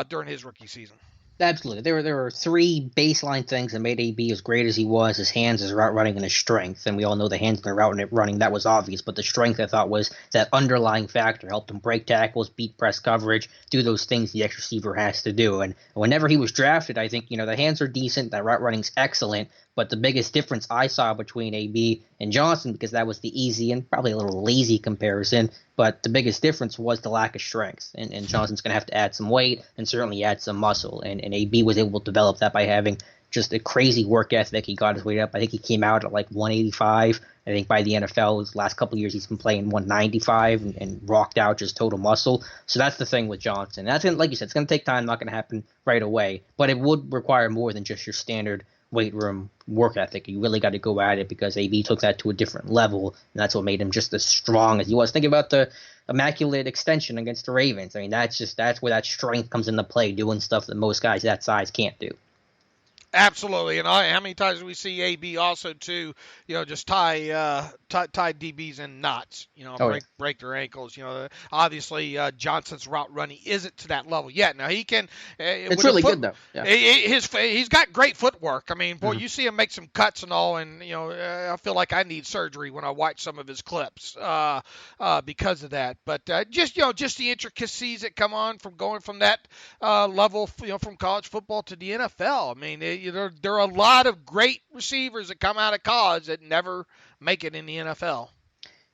during his rookie season. Absolutely. There were three baseline things that made AB as great as he was: his hands, his route running, and his strength. And we all know the hands and the route running, that was obvious. But the strength, I thought, was that underlying factor. Helped him break tackles, beat press coverage, do those things the X receiver has to do. And whenever he was drafted, I think, the hands are decent, that route running's excellent. But the biggest difference I saw between AB and Johnson, because that was the easy and probably a little lazy comparison, but the biggest difference was the lack of strength. And Johnson's going to have to add some weight and certainly add some muscle. And AB was able to develop that by having just a crazy work ethic. He got his weight up. I think he came out at like 185. I think by the NFL, his last couple of years, he's been playing 195 and rocked out just total muscle. So that's the thing with Johnson. And that's like you said, it's going to take time, not going to happen right away. But it would require more than just your standard weight room work ethic. You really got to go at it, because AB took that to a different level, and that's what made him just as strong as he was. Think about the immaculate extension against the Ravens. That's where that strength comes into play, doing stuff that most guys that size can't do. Absolutely, and how many times do we see AB also too? Just tie DBs in knots. Break their ankles. Obviously Johnson's route running isn't to that level yet. Now he can. It's really good though. Yeah. He's got great footwork. You see him make some cuts and all, and I feel like I need surgery when I watch some of his clips because of that. But just the intricacies that come on from going from that level, from college football to the NFL. There are a lot of great receivers that come out of college that never make it in the NFL.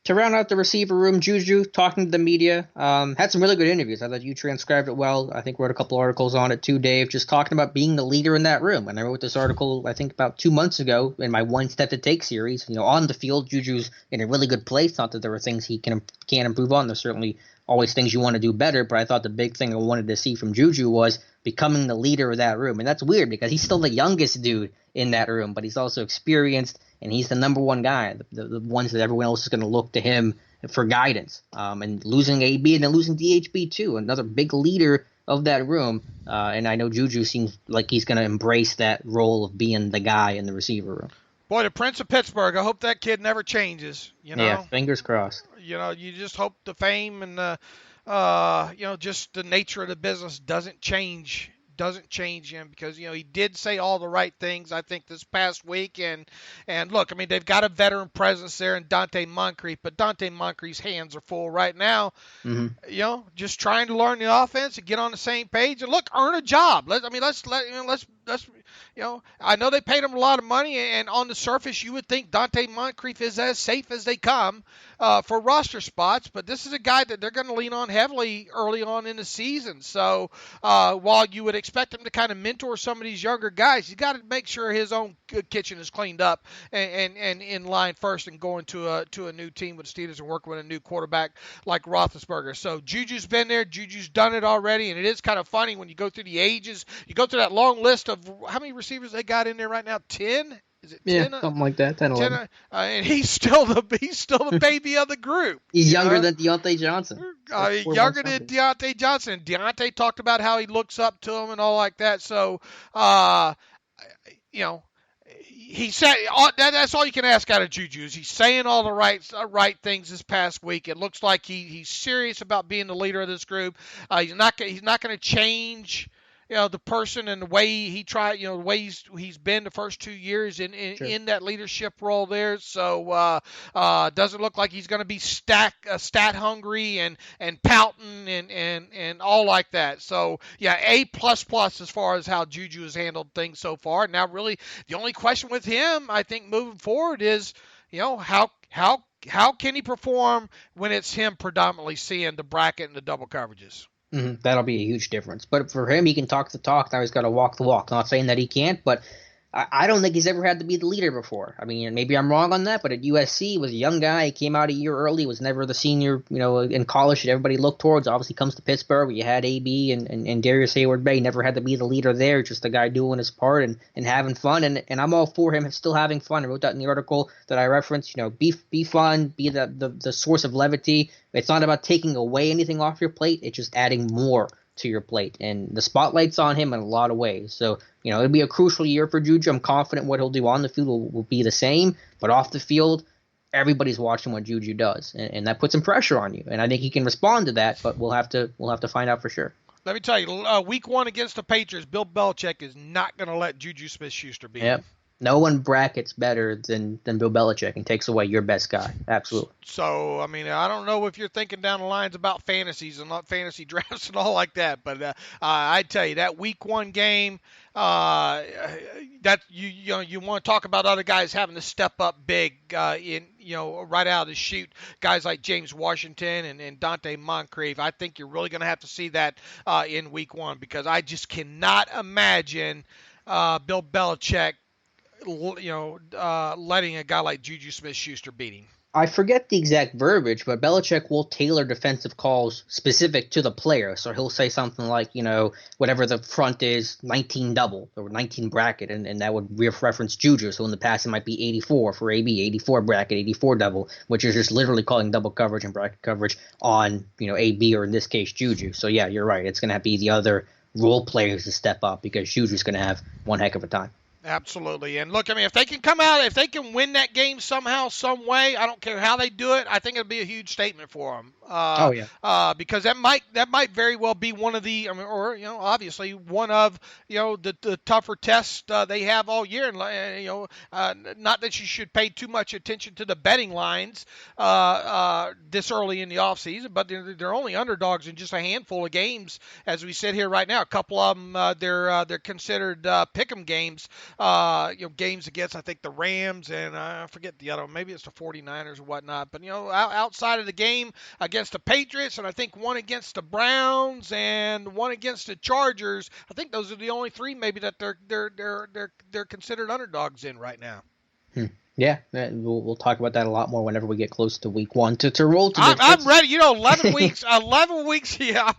To round out the receiver room, Juju talking to the media, had some really good interviews. I thought you transcribed it well. I think wrote a couple articles on it too, Dave, just talking about being the leader in that room. And I wrote this article, I think, about 2 months ago in my One Step to Take series. On the field, Juju's in a really good place. Not that there were things he can improve on. There's certainly always things you want to do better, but I thought the big thing I wanted to see from Juju was becoming the leader of that room. And that's weird because he's still the youngest dude in that room, but he's also experienced, and he's the number one guy, the ones that everyone else is going to look to him for guidance. And losing AB and then losing DHB too, another big leader of that room. And I know Juju seems like he's going to embrace that role of being the guy in the receiver room. Boy, the Prince of Pittsburgh, I hope that kid never changes. Yeah, fingers crossed. You just hope the fame and just the nature of the business doesn't change him, because he did say all the right things, I think, this past week. And look, I mean, they've got a veteran presence there in Donte Moncrief, but Donte Moncrief's hands are full right now. Mm-hmm. Just trying to learn the offense and get on the same page and look, earn a job. Let's I know they paid him a lot of money, and on the surface you would think Donte Moncrief is as safe as they come for roster spots, but this is a guy that they're going to lean on heavily early on in the season. So while you would expect him to kind of mentor some of these younger guys, he's got to make sure his own kitchen is cleaned up and in line first, and going to a new team with the Steelers and working with a new quarterback like Roethlisberger. So Juju's been there. Juju's done it already, and it is kind of funny when you go through the ages. You go through that long list of how many receivers they got in there right now. 10? Is it 10? Yeah, something like that. 10, 11. And he's still the baby of the group. He's younger than Diontae Johnson. Younger than Diontae Johnson. Diontae talked about how he looks up to him and all like that. So, he said that's all you can ask out of Juju, is he's saying all the right things this past week. It looks like he's serious about being the leader of this group. He's not going to change the person and the way he tried, the way he's been the first 2 years in that leadership role there. So doesn't look like he's going to be stat hungry and pouting and all like that. So yeah, A++ as far as how Juju has handled things so far. Now really the only question with him, I think, moving forward is, how can he perform when it's him predominantly seeing the bracket and the double coverages? Mm-hmm. That'll be a huge difference. But for him, he can talk the talk. Now he's got to walk the walk. Not saying that he can't, but I don't think he's ever had to be the leader before. I mean, maybe I'm wrong on that, but at USC, he was a young guy. He came out a year early, was never the senior, in college that everybody looked towards. Obviously comes to Pittsburgh, where you had AB and Darius Hayward-Bay. Never had to be the leader there, just the guy doing his part and having fun. And I'm all for him still having fun. I wrote that in the article that I referenced. Be fun, be the source of levity. It's not about taking away anything off your plate. It's just adding more to your plate, and the spotlight's on him in a lot of ways. So it'll be a crucial year for Juju. I'm confident what he'll do on the field will be the same, but off the field, everybody's watching what Juju does, and that puts some pressure on you. And I think he can respond to that, but we'll have to find out for sure. Let me tell you, week 1 against the Patriots, Bill Belichick is not going to let Juju Smith-Schuster beat him. No one brackets better than Bill Belichick and takes away your best guy. Absolutely. So, I mean, I don't know if you're thinking down the lines about fantasies and not fantasy drafts and all like that, but I tell you, that week 1 game, that you want to talk about other guys having to step up big right out of the chute. Guys like James Washington and Donte Moncrief. I think you're really going to have to see that in week 1, because I just cannot imagine Bill Belichick letting a guy like Juju Smith-Schuster beat him. I forget the exact verbiage, but Belichick will tailor defensive calls specific to the player. So he'll say something like, whatever the front is, 19 double or 19 bracket, and that would reference Juju. So in the past, it might be 84 for AB, 84 bracket, 84 double, which is just literally calling double coverage and bracket coverage on, AB, or in this case, Juju. So yeah, you're right. It's going to be the other role players to step up, because Juju's going to have one heck of a time. Absolutely. And look, I mean, if they can come out, if they can win that game somehow, some way, I don't care how they do it, I think it'll be a huge statement for them. Oh, yeah. Because that might very well be one of the, I mean, or obviously one of the tougher tests they have all year. And not that you should pay too much attention to the betting lines this early in the offseason, but they're only underdogs in just a handful of games as we sit here right now. A couple of them they're considered pick'em games. Games against, I think, the Rams and I forget the other one. Maybe it's the 49ers or whatnot. But outside of the game against the Patriots, and I think one against the Browns and one against the Chargers, I think those are the only three maybe that they're considered underdogs in right now. Yeah, we'll talk about that a lot more whenever we get close to week one. To roll to I'm ready. 11 weeks. 11 weeks. Yeah,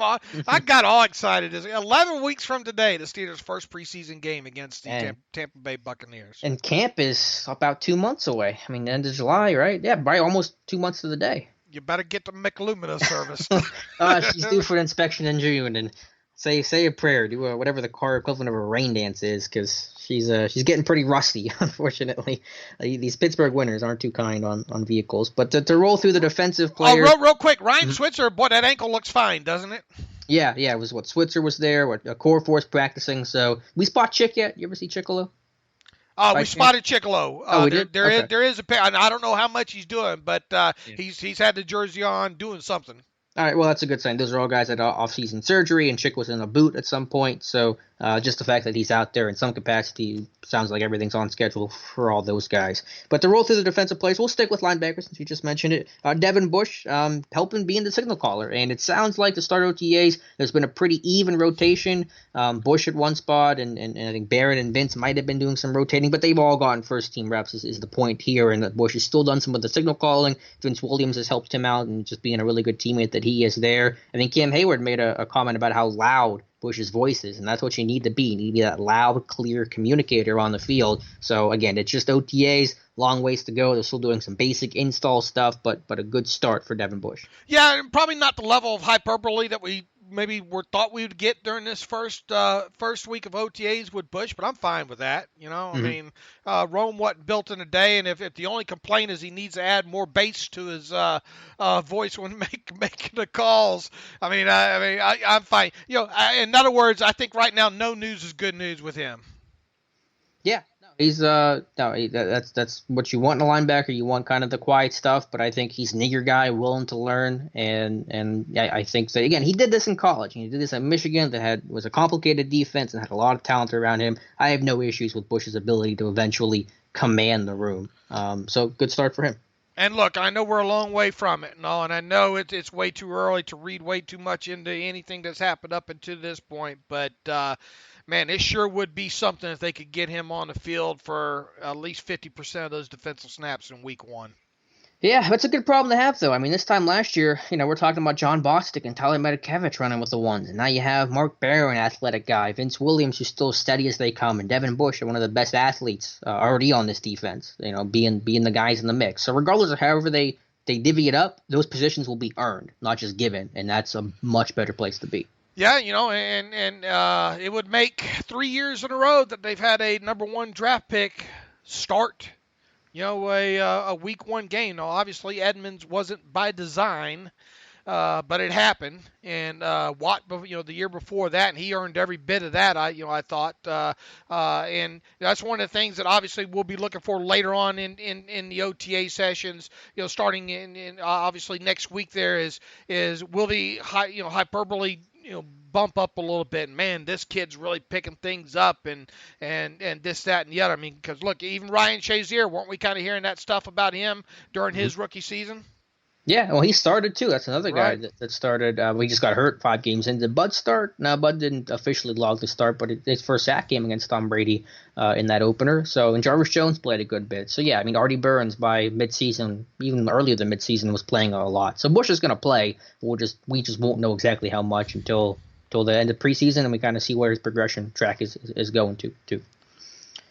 I got all excited. 11 weeks from today, the Steelers' first preseason game against the Tampa Bay Buccaneers. And camp is about 2 months away. I mean, the end of July, right? Yeah, by almost 2 months to the day. You better get the McLumina service. She's due for an inspection in June, and say a prayer, do whatever the car equivalent of a rain dance is, because she's getting pretty rusty, unfortunately. These Pittsburgh winters aren't too kind on vehicles. But to roll through the defensive players. Oh, real quick, Ryan Switzer, boy, that ankle looks fine, doesn't it? Yeah, it was what Switzer was there, what a core force practicing. So we spot Chick yet? You ever see Chickalo? We spotted Chickalo. We did? There is a pair. I don't know how much he's doing, but he's had the jersey on doing something. All right, well, that's a good sign. Those are all guys that are off-season surgery, and Chick was in a boot at some point. So just the fact that he's out there in some capacity sounds like everything's on schedule for all those guys. But to roll through the defensive players, we'll stick with linebackers since you just mentioned it. Devin Bush helping being the signal caller. And it sounds like to start OTAs, there's been a pretty even rotation. Bush at one spot, and I think Barrett and Vince might have been doing some rotating, but they've all gotten first-team reps is the point here. And that Bush has still done some of the signal calling. Vince Williams has helped him out and just being a really good teammate that he is there. I think Cam Hayward made a comment about how loud Bush's voice is, and that's what you need to be. You need to be that loud, clear communicator on the field. So, again, it's just OTAs, long ways to go. They're still doing some basic install stuff, but a good start for Devin Bush. Yeah, probably not the level of hyperbole that we maybe thought we would get during this first week of OTAs with Bush, but I'm fine with that. I mean, Rome wasn't built in a day, and if the only complaint is he needs to add more bass to his voice when making the calls, I'm fine. In other words, I think right now no news is good news with him. Yeah, he's that's what you want in a linebacker. You want kind of the quiet stuff, but I think he's an eager guy, willing to learn, and I think that again he did this in college. He did this at Michigan that was a complicated defense and had a lot of talent around him. I have no issues with Bush's ability to eventually command the room. So good start for him. And look, I know we're a long way from it and all, and I know it's way too early to read way too much into anything that's happened up until this point, but man, it sure would be something if they could get him on the field for at least 50% of those defensive snaps in week one. Yeah, that's a good problem to have, though. I mean, this time last year, we're talking about John Bostic and Tyler Medikevich running with the ones. And now you have Mark Barrow, an athletic guy, Vince Williams, who's still steady as they come, and Devin Bush, one of the best athletes already on this defense, being the guys in the mix. So regardless of however they divvy it up, those positions will be earned, not just given. And that's a much better place to be. Yeah, and it would make 3 years in a row that they've had a number one draft pick start a week one game. Now, obviously, Edmonds wasn't by design, but it happened. And Watt, the year before that, and he earned every bit of that. I thought, and that's one of the things that obviously we'll be looking for later on in the OTA sessions. Starting in obviously next week there is will the hyperbole bump up a little bit. And man, this kid's really picking things up and this, that, and the other. I mean, because look, even Ryan Shazier, weren't we kind of hearing that stuff about him during his rookie season? Yeah, well, he started too. That's another guy that started. He just got hurt 5 games in. Did Bud start? No, Bud didn't officially log the start, but his first sack game against Tom Brady in that opener. So, and Jarvis Jones played a good bit. So, yeah, I mean, Artie Burns by midseason, even earlier than midseason, was playing a lot. So Bush is going to play. We just won't know exactly how much until the end of preseason, and we kind of see where his progression track is going to.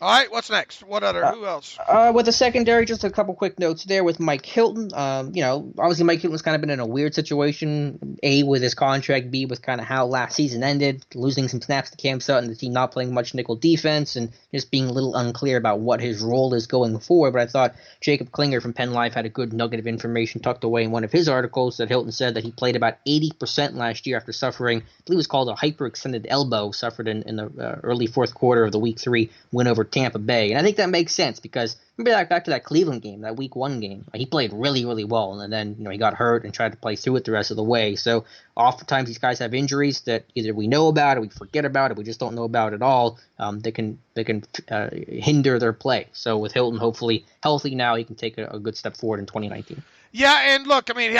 All right, what's next? Who else? With the secondary, just a couple quick notes there with Mike Hilton. Obviously Mike Hilton's kind of been in a weird situation, A, with his contract, B, with kind of how last season ended, losing some snaps to Cam Sutton, the team not playing much nickel defense, and just being a little unclear about what his role is going forward. But I thought Jacob Klinger from Penn Live had a good nugget of information tucked away in one of his articles that Hilton said that he played about 80% last year after suffering, I believe it was called a hyperextended elbow, suffered in the early fourth quarter of the Week 3 win over Tampa Bay. And I think that makes sense because remember back to that Cleveland game, that Week 1 game. He played really, really well, and then he got hurt and tried to play through it the rest of the way. So oftentimes these guys have injuries that either we know about or we forget about or we just don't know about at all. They can hinder their play. So with Hilton hopefully healthy now, he can take a good step forward in 2019. Yeah, and look, I mean,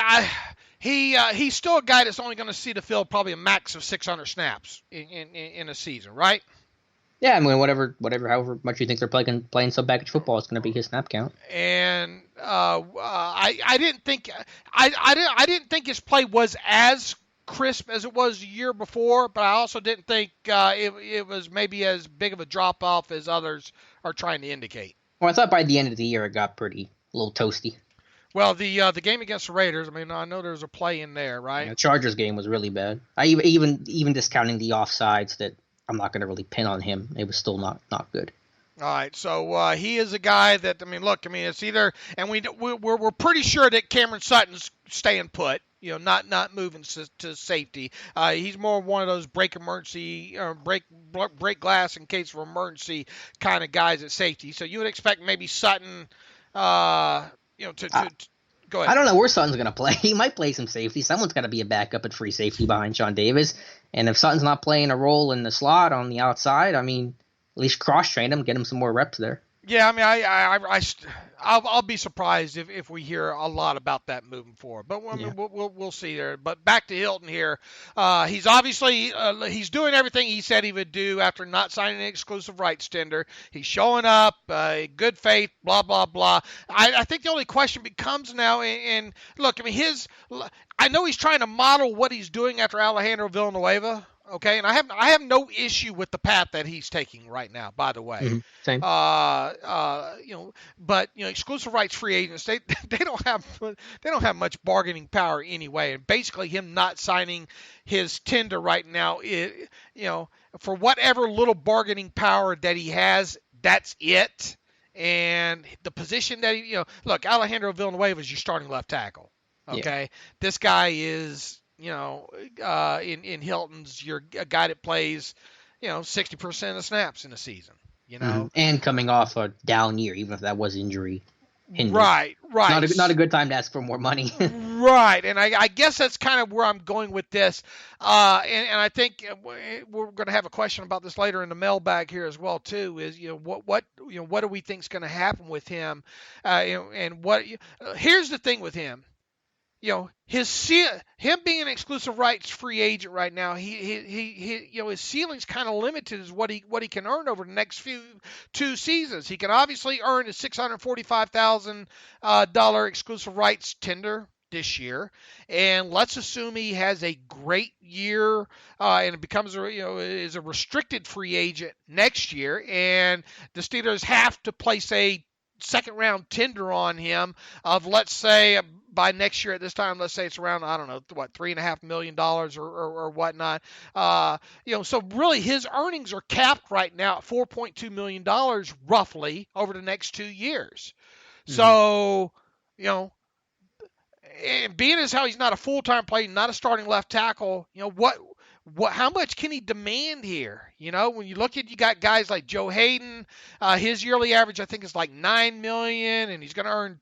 he's still a guy that's only going to see the field probably a max of 600 snaps in a season, right? Yeah, I mean, however much you think they're playing some package football, it's going to be his snap count. And I didn't think his play was as crisp as it was the year before, but I also didn't think it was maybe as big of a drop off as others are trying to indicate. Well, I thought by the end of the year it got a little toasty. Well, the game against the Raiders, I mean, I know there's a play in there, right? The Chargers game was really bad. I even discounting the offsides that I'm not going to really pin on him. It was still not good. All right, so he is a guy that, I mean, look, I mean, it's either, and we're pretty sure that Cameron Sutton's staying put, not moving to safety. He's more one of those break glass in case of emergency kind of guys at safety. So you would expect maybe Sutton, to go ahead. I don't know where Sutton's going to play. He might play some safety. Someone's got to be a backup at free safety behind Sean Davis. And if Sutton's not playing a role in the slot on the outside, I mean, at least cross-train him, get him some more reps there. Yeah, I mean, I'll be surprised if we hear a lot about that moving forward. But we'll see there. But back to Hilton here. He's obviously he's doing everything he said he would do after not signing an exclusive rights tender. He's showing up, good faith, blah blah blah. I think the only question becomes now, and look, I mean, I know he's trying to model what he's doing after Alejandro Villanueva. Okay, and I have no issue with the path that he's taking right now. By the way, Same. But exclusive rights free agents they don't have much bargaining power anyway. And basically, him not signing his tender right now, for whatever little bargaining power that he has, that's it. And the position that look, Alejandro Villanueva is your starting left tackle. Okay, This guy is. In Hilton's, you're a guy that plays, 60% of snaps in a season, And coming off a down year, even if that was injury hindered. Right. Not a good time to ask for more money. Right, and I guess that's kind of where I'm going with this. And I think we're going to have a question about this later in the mailbag here as well too. Is what do we think is going to happen with him? And what here's the thing with him. Him being an exclusive rights free agent right now, he his ceiling's kind of limited as what he can earn over the next two seasons. He can obviously earn a $645,000 exclusive rights tender this year, and let's assume he has a great year and it becomes is a restricted free agent next year, and the Steelers have to place a second round tender on him of, let's say, by next year at this time, let's say it's around, I don't know, $3.5 million or whatnot. So really his earnings are capped right now at $4.2 million roughly over the next 2 years. Mm-hmm. So, and being as how he's not a full-time player, not a starting left tackle, how much can he demand here? When you look at, you got guys like Joe Haden, his yearly average I think is like $9 million, and Hayden's going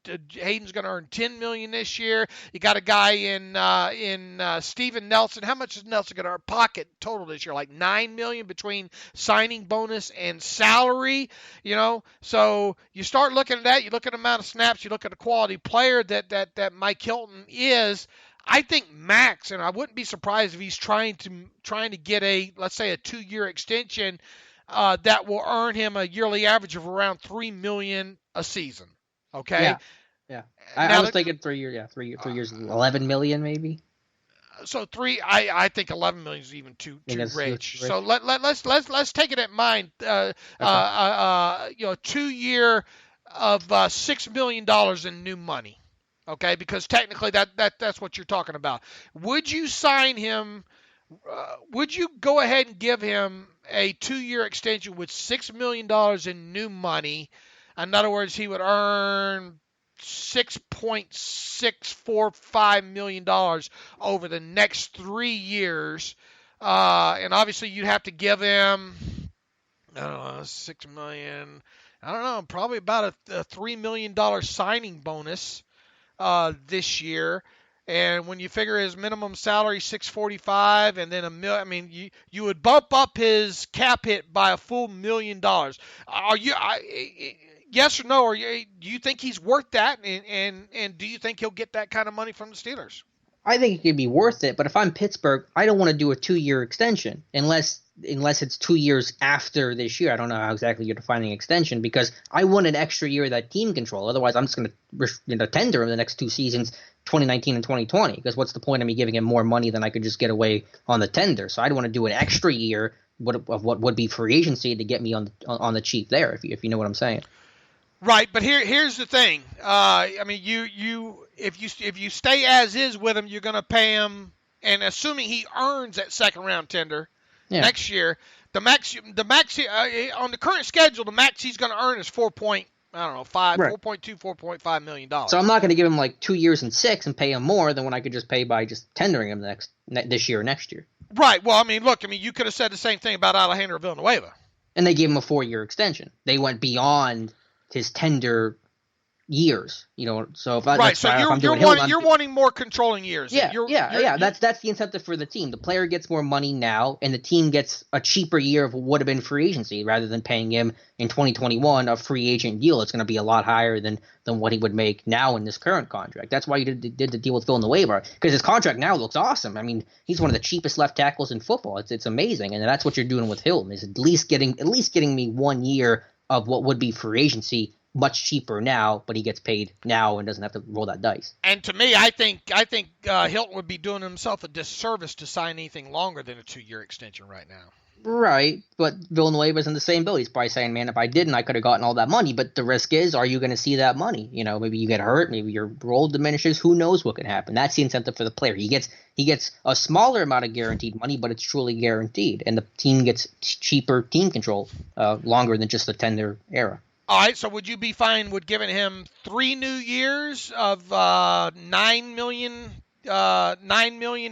to earn $10 million this year. You got a guy in Steven Nelson. How much is Nelson going to pocket total this year? Like $9 million between signing bonus and salary. So you start looking at that. You look at the amount of snaps. You look at the quality player that Mike Hilton is. I think max, and I wouldn't be surprised if he's trying to get let's say a 2-year extension that will earn him a yearly average of around $3 million a season. Okay. Yeah. I was thinking 3 years. 3 years, $11 million maybe. So three, I think 11 million is even too rich. So let's take it at mind. Okay. 2 year of $6 million in new money. Okay, because technically that's what you're talking about. Would you sign him? Would you go ahead and give him a 2-year extension with $6 million in new money? In other words, he would earn $6.645 million over the next 3 years. And obviously you'd have to give him, I don't know, $6 million. I don't know, probably about a $3 million signing bonus this year. And when you figure his minimum salary $645 and then you would bump up his cap hit by a full $1 million. Are you yes or no? Or do you think he's worth that? And do you think he'll get that kind of money from the Steelers? I think it could be worth it, but if I'm Pittsburgh, I don't want to do a 2-year extension unless it's 2 years after this year. I don't know how exactly you're defining extension, because I want an extra year of that team control. Otherwise, I'm just going to tender him the next 2 seasons, 2019 and 2020, because what's the point of me giving him more money than I could just get away on the tender? So I'd want to do an extra year of what would be free agency to get me on the cheap there, if you know what I'm saying. Right, but here's the thing. If you stay as is with him, you're going to pay him, and assuming he earns that second round tender next year, the max on the current schedule, the max he's going to earn is $4.5 million. So I'm not going to give him like 2 years and 6 and pay him more than what I could just pay by just tendering him this year or next year. Right. Well, you could have said the same thing about Alejandro Villanueva. And they gave him a 4-year extension. They went beyond his tender years, So if you're wanting more controlling years. Yeah. That's the incentive for the team. The player gets more money now, and the team gets a cheaper year of what would have been free agency, rather than paying him in 2021 a free agent deal. It's going to be a lot higher than what he would make now in this current contract. That's why you did the deal with Villanueva, because his contract now looks awesome. He's one of the cheapest left tackles in football. It's amazing, and that's what you're doing with Hilton, is at least getting me 1 year of what would be free agency, much cheaper now, but he gets paid now and doesn't have to roll that dice. And to me, I think Hilton would be doing himself a disservice to sign anything longer than a 2-year extension right now. Right, but Villanueva's in the same boat. He's probably saying, man, if I didn't, I could have gotten all that money. But the risk is, are you going to see that money? Maybe you get hurt, maybe your role diminishes. Who knows what can happen? That's the incentive for the player. He gets a smaller amount of guaranteed money, but it's truly guaranteed. And the team gets cheaper team control longer than just the tender era. All right, so would you be fine with giving him 3 new years of $9 million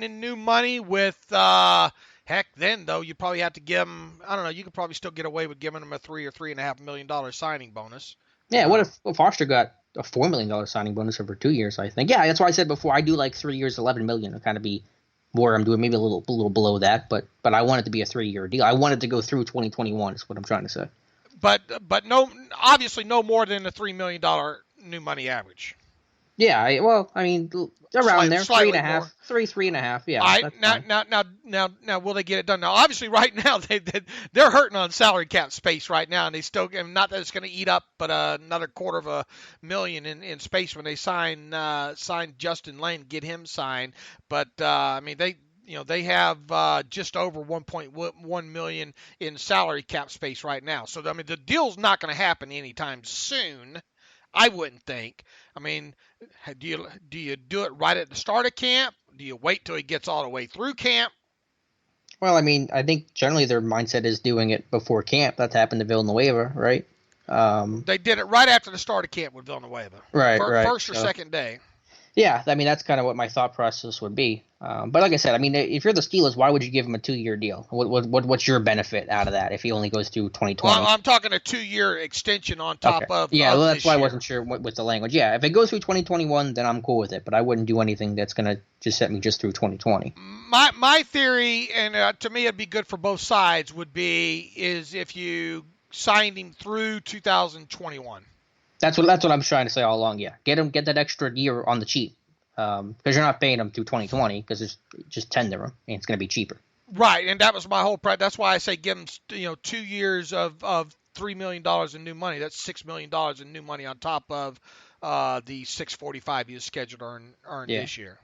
in new money with heck, then though you probably have to give him, I don't know, you could probably still get away with giving him a $3 or $3.5 million signing bonus. Yeah, what if Foster got a $4 million signing bonus over 2 years? I think. Yeah, that's why I said before, I do like 3 years, $11 million to kind of be where I'm doing, maybe a little below that, but I want it to be a 3-year deal. I want it to go through 2021 is what I'm trying to say. But no, obviously no more than a $3 million new money average. Yeah, around there, 3.5, 3.5. Yeah. All right, now, will they get it done? Now, obviously, right now they're hurting on salary cap space right now, and they still, not that it's going to eat up, but another $250,000 in space when they sign Justin Lane, get him signed. But they have just over $1.1 million in salary cap space right now. So the deal's not going to happen anytime soon, I wouldn't think. Do you do it right at the start of camp? Do you wait till he gets all the way through camp? Well, I think generally their mindset is doing it before camp. That's happened to Villanueva, right? They did it right after the start of camp with Villanueva. Right. First or second day. Yeah, that's kind of what my thought process would be. But like I said, if you're the Steelers, why would you give him a 2-year deal? What's your benefit out of that if he only goes through 2020? Well, I'm talking a 2-year extension on top of. Yeah, of that's why I wasn't sure with the language. Yeah, if it goes through 2021, then I'm cool with it. But I wouldn't do anything that's gonna just set me just through 2020. My theory, and to me it'd be good for both sides, is if you signed him through 2021. That's what I'm trying to say all along. Yeah, get that extra year on the cheap, because you're not paying him through 2020 because it's just tender him and it's going to be cheaper. Right, and that was my whole. That's why I say give him 2 years of $3 million in new money. That's $6 million in new money on top of the $645 he is scheduled to earn this year.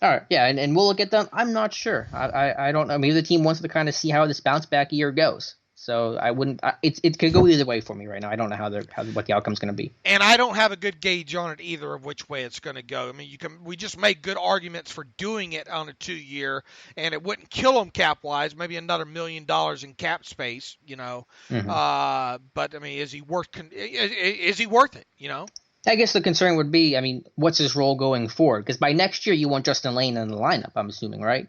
All right, yeah, and will it get done? I'm not sure. I don't know. Maybe the team wants to kind of see how this bounce back year goes. So I wouldn't. It could go either way for me right now. I don't know what the outcome's going to be. And I don't have a good gauge on it either of which way it's going to go. I mean, we just make good arguments for doing it on a 2-year, and it wouldn't kill them cap wise. Maybe another $1 million in cap space, Mm-hmm. But I mean, is he worth it? I guess the concern would be, I mean, what's his role going forward? Because by next year you want Justin Lane in the lineup. I'm assuming, right?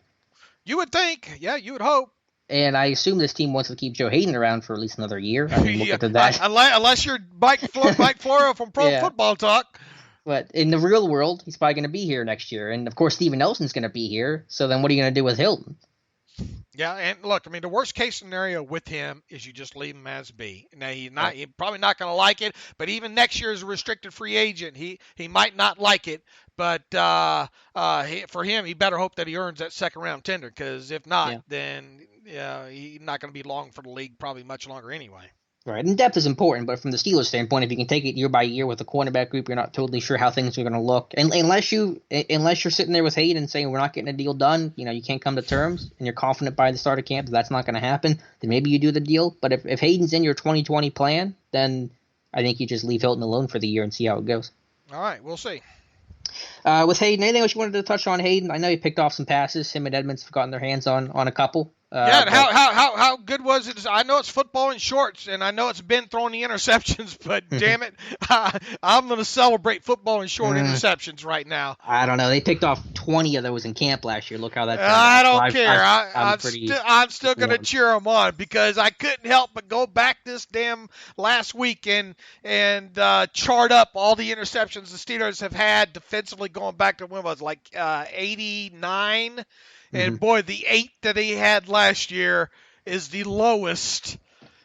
You would think, yeah, you would hope. And I assume this team wants to keep Joe Haden around for at least another year. I mean, look at that. Unless you're Mike Flora from Pro Football Talk. But in the real world, he's probably going to be here next year. And, of course, Steven Nelson's going to be here. So then what are you going to do with Hilton? Yeah, and look, I mean, the worst case scenario with him is you just leave him as B. Now, he's probably not going to like it, but even next year as a restricted free agent, he might not like it. But for him, he better hope that he earns that second-round tender, because if not, then he's not going to be long for the league, probably much longer anyway. Right, and depth is important, but from the Steelers' standpoint, if you can take it year by year with the cornerback group, you're not totally sure how things are going to look. And unless you're sitting there with Hayden saying we're not getting a deal done, you can't come to terms, and you're confident by the start of camp that's not going to happen, then maybe you do the deal. But if Hayden's in your 2020 plan, then I think you just leave Hilton alone for the year and see how it goes. All right, we'll see. With Hayden, anything else you wanted to touch on Hayden? I know he picked off some passes. Him and Edmonds have gotten their hands on a couple. And how good was it? I know it's football in shorts, and I know it's Ben throwing the interceptions, but damn it, I'm going to celebrate football in short interceptions right now. I don't know. They picked off 20 of those in camp last year. Look how that turned I out. don't care. I'm still going to cheer them on, because I couldn't help but go back this damn last week and chart up all the interceptions the Steelers have had defensively going back to when it was like 89. And boy, the 8 that he had last year is the lowest.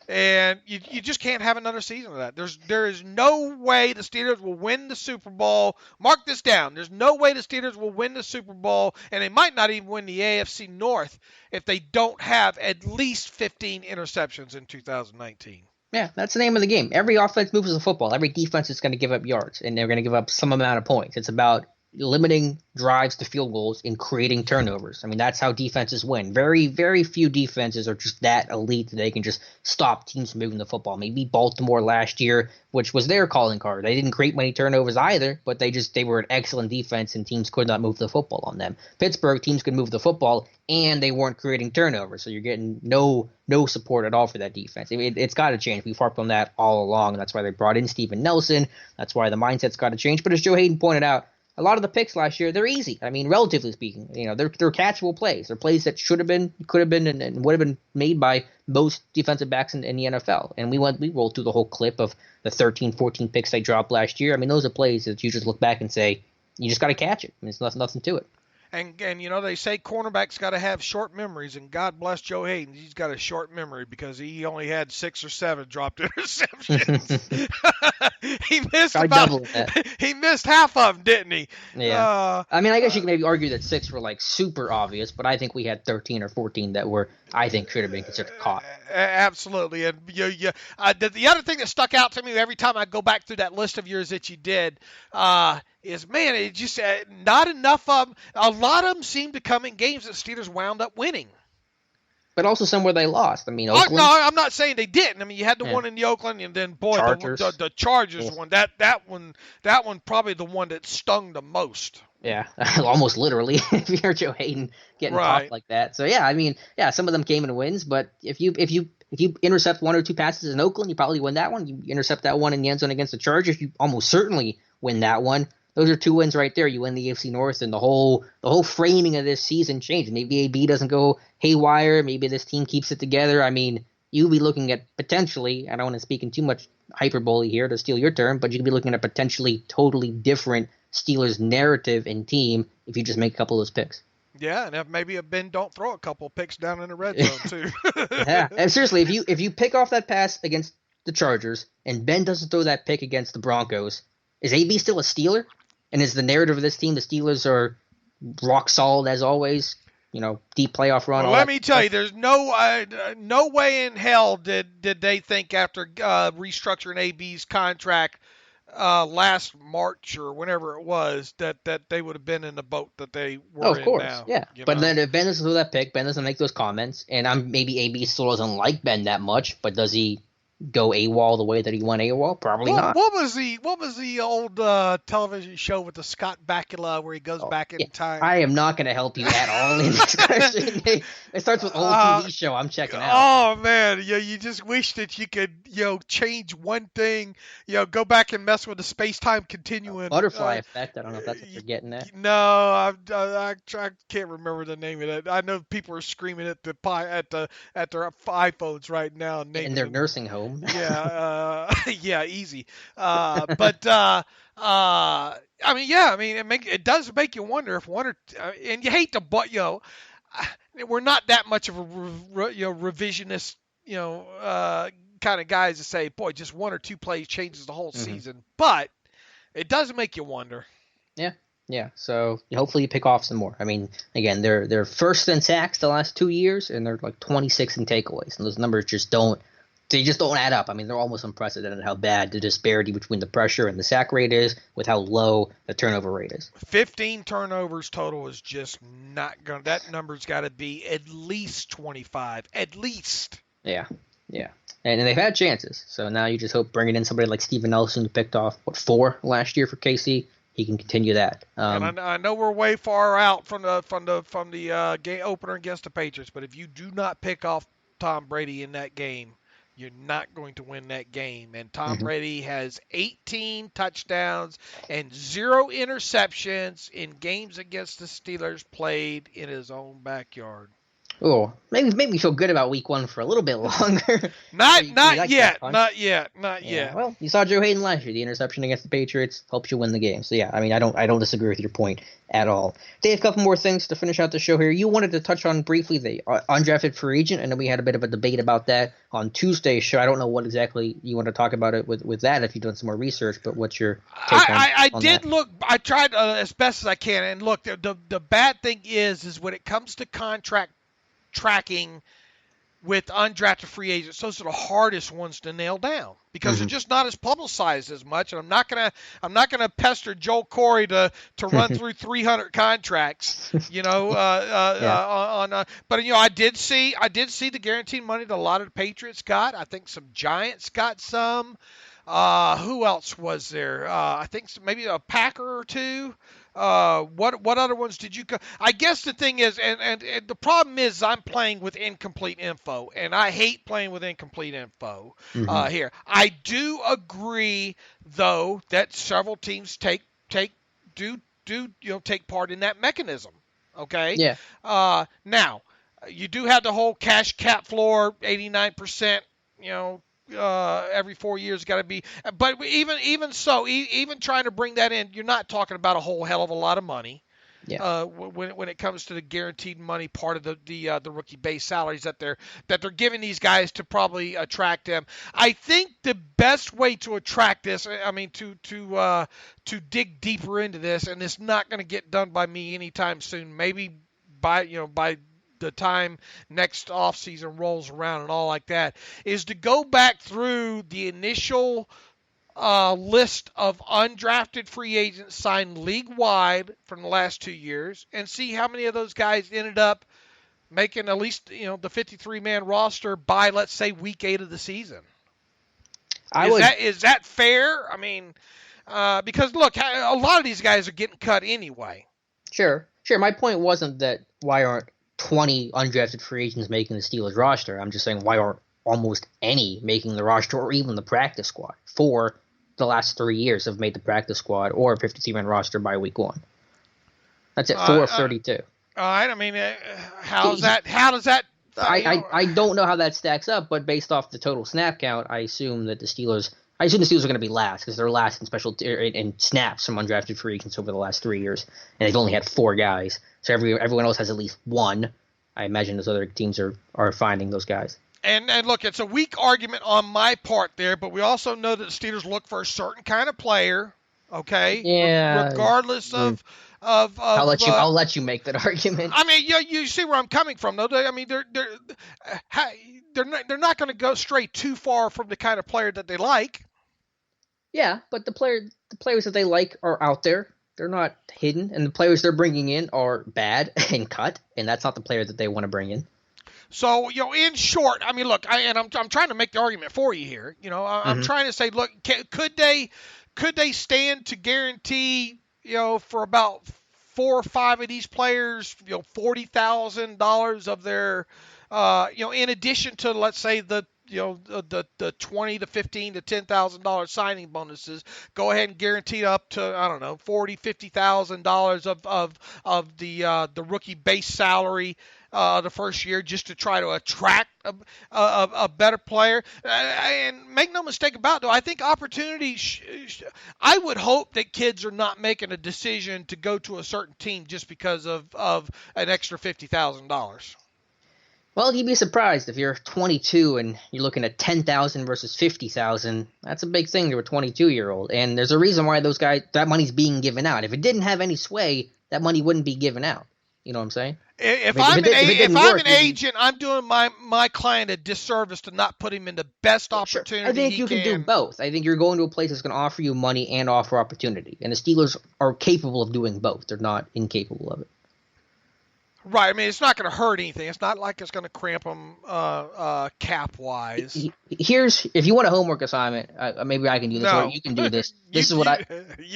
And you just can't have another season of that. There is no way the Steelers will win the Super Bowl. Mark this down. There's no way the Steelers will win the Super Bowl, and they might not even win the AFC North if they don't have at least 15 interceptions in 2019. Yeah, that's the name of the game. Every offense moves the football. Every defense is going to give up yards, and they're going to give up some amount of points. It's about limiting drives to field goals and creating turnovers. I mean, that's how defenses win. Very, very few defenses are just that elite that they can just stop teams from moving the football. Maybe Baltimore last year, which was their calling card. They didn't create many turnovers either, but they were an excellent defense and teams could not move the football on them. Pittsburgh, teams could move the football and they weren't creating turnovers, so you're getting no support at all for that defense. I mean, it's got to change. We've harped on that all along, and that's why they brought in Steven Nelson. That's why the mindset's got to change. But as Joe Haden pointed out, a lot of the picks last year, they're easy. I mean, relatively speaking, they're catchable plays. They're plays that should have been, could have been, and would have been made by most defensive backs in the NFL. And we rolled through the whole clip of the 13, 14 picks they dropped last year. I mean, those are plays that you just look back and say, you just got to catch it. I mean, there's nothing to it. And they say cornerbacks got to have short memories, and God bless Joe Haden. He's got a short memory because he only had 6 or 7 dropped interceptions. He missed half of them, didn't he? Yeah. I mean, I guess you can maybe argue that 6 were like super obvious, but I think we had 13 or 14 that were, I think, should have been considered caught. Absolutely. And the other thing that stuck out to me every time I go back through that list of yours that you did is, man, it just not enough of them. A lot of them seemed to come in games that Steelers wound up winning. But also somewhere they lost. I mean, Oakland. No, I'm not saying they didn't. I mean, you had the one in the Oakland, and then the Chargers one. That one probably the one that stung the most. Yeah, almost literally. If you hear Joe Haden getting tossed like that, so yeah, I mean, yeah, some of them came in wins. But if you intercept 1 or 2 passes in Oakland, you probably win that one. You intercept that one in the end zone against the Chargers, you almost certainly win that one. Those are 2 wins right there. You win the AFC North, and the whole framing of this season changed. Maybe AB doesn't go haywire. Maybe this team keeps it together. I mean, you'll be looking at potentially, I don't want to speak in too much hyperbole here to steal your term, but you could be looking at a potentially totally different Steelers narrative and team if you just make a couple of those picks. Yeah, and if maybe Ben don't throw a couple of picks down in the red zone too. Yeah, and seriously, if you pick off that pass against the Chargers and Ben doesn't throw that pick against the Broncos, is AB still a Steeler? And is the narrative of this team, the Steelers are rock solid as always, deep playoff run? Well, let me tell you, there's no way in hell did they think after restructuring AB's contract last March or whenever it was, that they would have been in the boat that they were of course, in now. yeah. But then if Ben doesn't throw that pick, Ben doesn't make those comments, and maybe AB still doesn't like Ben that much, but does he go AWOL the way that he went AWOL? Probably not. What was the old television show with the Scott Bakula where he goes back in time? I am not going to help you at all in this question. It starts with old TV show. I'm checking out. Oh man, you just wish that you could change one thing, go back and mess with the space-time continuum. Butterfly effect. I don't know if that's what you're getting at. No, I can't remember the name of it. I know people are screaming at their iPhones right now. In their nursing home. Yeah, yeah, easy. It does make you wonder if and you hate to, but we're not that much of a revisionist, kind of guys to say, boy, just one or two plays changes the whole season. But it does make you wonder. Yeah. So hopefully you pick off some more. I mean, again, they're first in sacks the last 2 years, and they're like 26 in takeaways, and those numbers just don't add up. I mean, they're almost unprecedented how bad the disparity between the pressure and the sack rate is with how low the turnover rate is. 15 turnovers total is just not going to – that number's got to be at least 25, at least. Yeah. And they've had chances. So now you just hope bringing in somebody like Steven Nelson who picked off, 4 last year for KC, he can continue that. And I know we're way far out from the game opener against the Patriots, but if you do not pick off Tom Brady in that game, you're not going to win that game. And Tom Brady has 18 touchdowns and 0 interceptions in games against the Steelers played in his own backyard. Oh, maybe make me feel good about week 1 for a little bit longer. Not yet. Well, you saw Joe Haden last year. The interception against the Patriots helps you win the game. So yeah, I mean, I don't disagree with your point at all. Dave, a couple more things to finish out the show here. You wanted to touch on briefly the undrafted free agent. I know we had a bit of a debate about that on Tuesday's show. I don't know what exactly you want to talk about it with that if you've done some more research, but what's your take I on did that? look. I tried as best as I can, and look, the bad thing is when it comes to contract tracking with undrafted free agents, those are the hardest ones to nail down because they're just not as publicized as much. And I'm not gonna pester Joel Corey to run through 300 contracts, but I did see the guaranteed money that a lot of the Patriots got. I think some Giants got some. Who else was there? I think maybe a Packer or two. What other ones did you go? I guess the thing is, and the problem is I'm playing with incomplete info, and I hate playing with incomplete info here. I do agree, though, that several teams take part in that mechanism. Okay. Yeah. Now, you do have the whole cash cap floor, 89%. Every 4 years got to be, but even so, even trying to bring that in, you're not talking about a whole hell of a lot of money. Yeah. When it comes to the guaranteed money part of the rookie base salaries that they're giving these guys to probably attract them. I think the best way to attract this, I mean, to dig deeper into this, and it's not going to get done by me anytime soon. Maybe by the time next offseason rolls around and all like that, is to go back through the initial list of undrafted free agents signed league-wide from the last 2 years and see how many of those guys ended up making at least the 53-man roster by, let's say, week 8 of the season. Is that fair? I mean, because, look, a lot of these guys are getting cut anyway. Sure. My point wasn't that why aren't 20 undrafted free agents making the Steelers roster. I'm just saying why aren't almost any making the roster or even the practice squad? 4 the last 3 years have made the practice squad or 52-man roster by week 1. That's it, 4 of 32. All right. I mean, how does that? I don't know how that stacks up, but based off the total snap count, I assume the Steelers are going to be last because they're last in snaps from undrafted free agents over the last 3 years, and they've only had 4 guys. So everyone else has at least 1. I imagine those other teams are finding those guys. And look, it's a weak argument on my part there, but we also know that the Steelers look for a certain kind of player. Okay. Yeah. Regardless of I'll let you make that argument. I mean, you see where I'm coming from, though. I mean, they're not going to go stray too far from the kind of player that they like. Yeah, but the players that they like are out there. They're not hidden, and the players they're bringing in are bad and cut, and that's not the player that they want to bring in. So, in short, I mean, look, I'm trying to make the argument for you here. I'm trying to say, look, could they stand to guarantee, for about 4 or 5 of these players, $40,000 of their, in addition to, let's say, the 20 to 15 to $10,000 signing bonuses, go ahead and guarantee up to, I don't know, $40,000-$50,000 of the rookie base salary the first year, just to try to attract a better player. And make no mistake about it, though, I think opportunity. I would hope that kids are not making a decision to go to a certain team just because of an extra $50,000. Well, you'd be surprised if you're 22 and you're looking at 10,000 versus 50,000. That's a big thing to a 22-year-old, and there's a reason why those guys, that money's being given out. If it didn't have any sway, that money wouldn't be given out. You know what I'm saying? If I'm an agent, I'm doing my client a disservice to not put him in the best opportunity. I think you can do both. I think you're going to a place that's going to offer you money and offer opportunity, and the Steelers are capable of doing both. They're not incapable of it. Right. I mean, it's not going to hurt anything. It's not like it's going to cramp them cap-wise. If you want a homework assignment, maybe I can do this. No. Or you can do this. You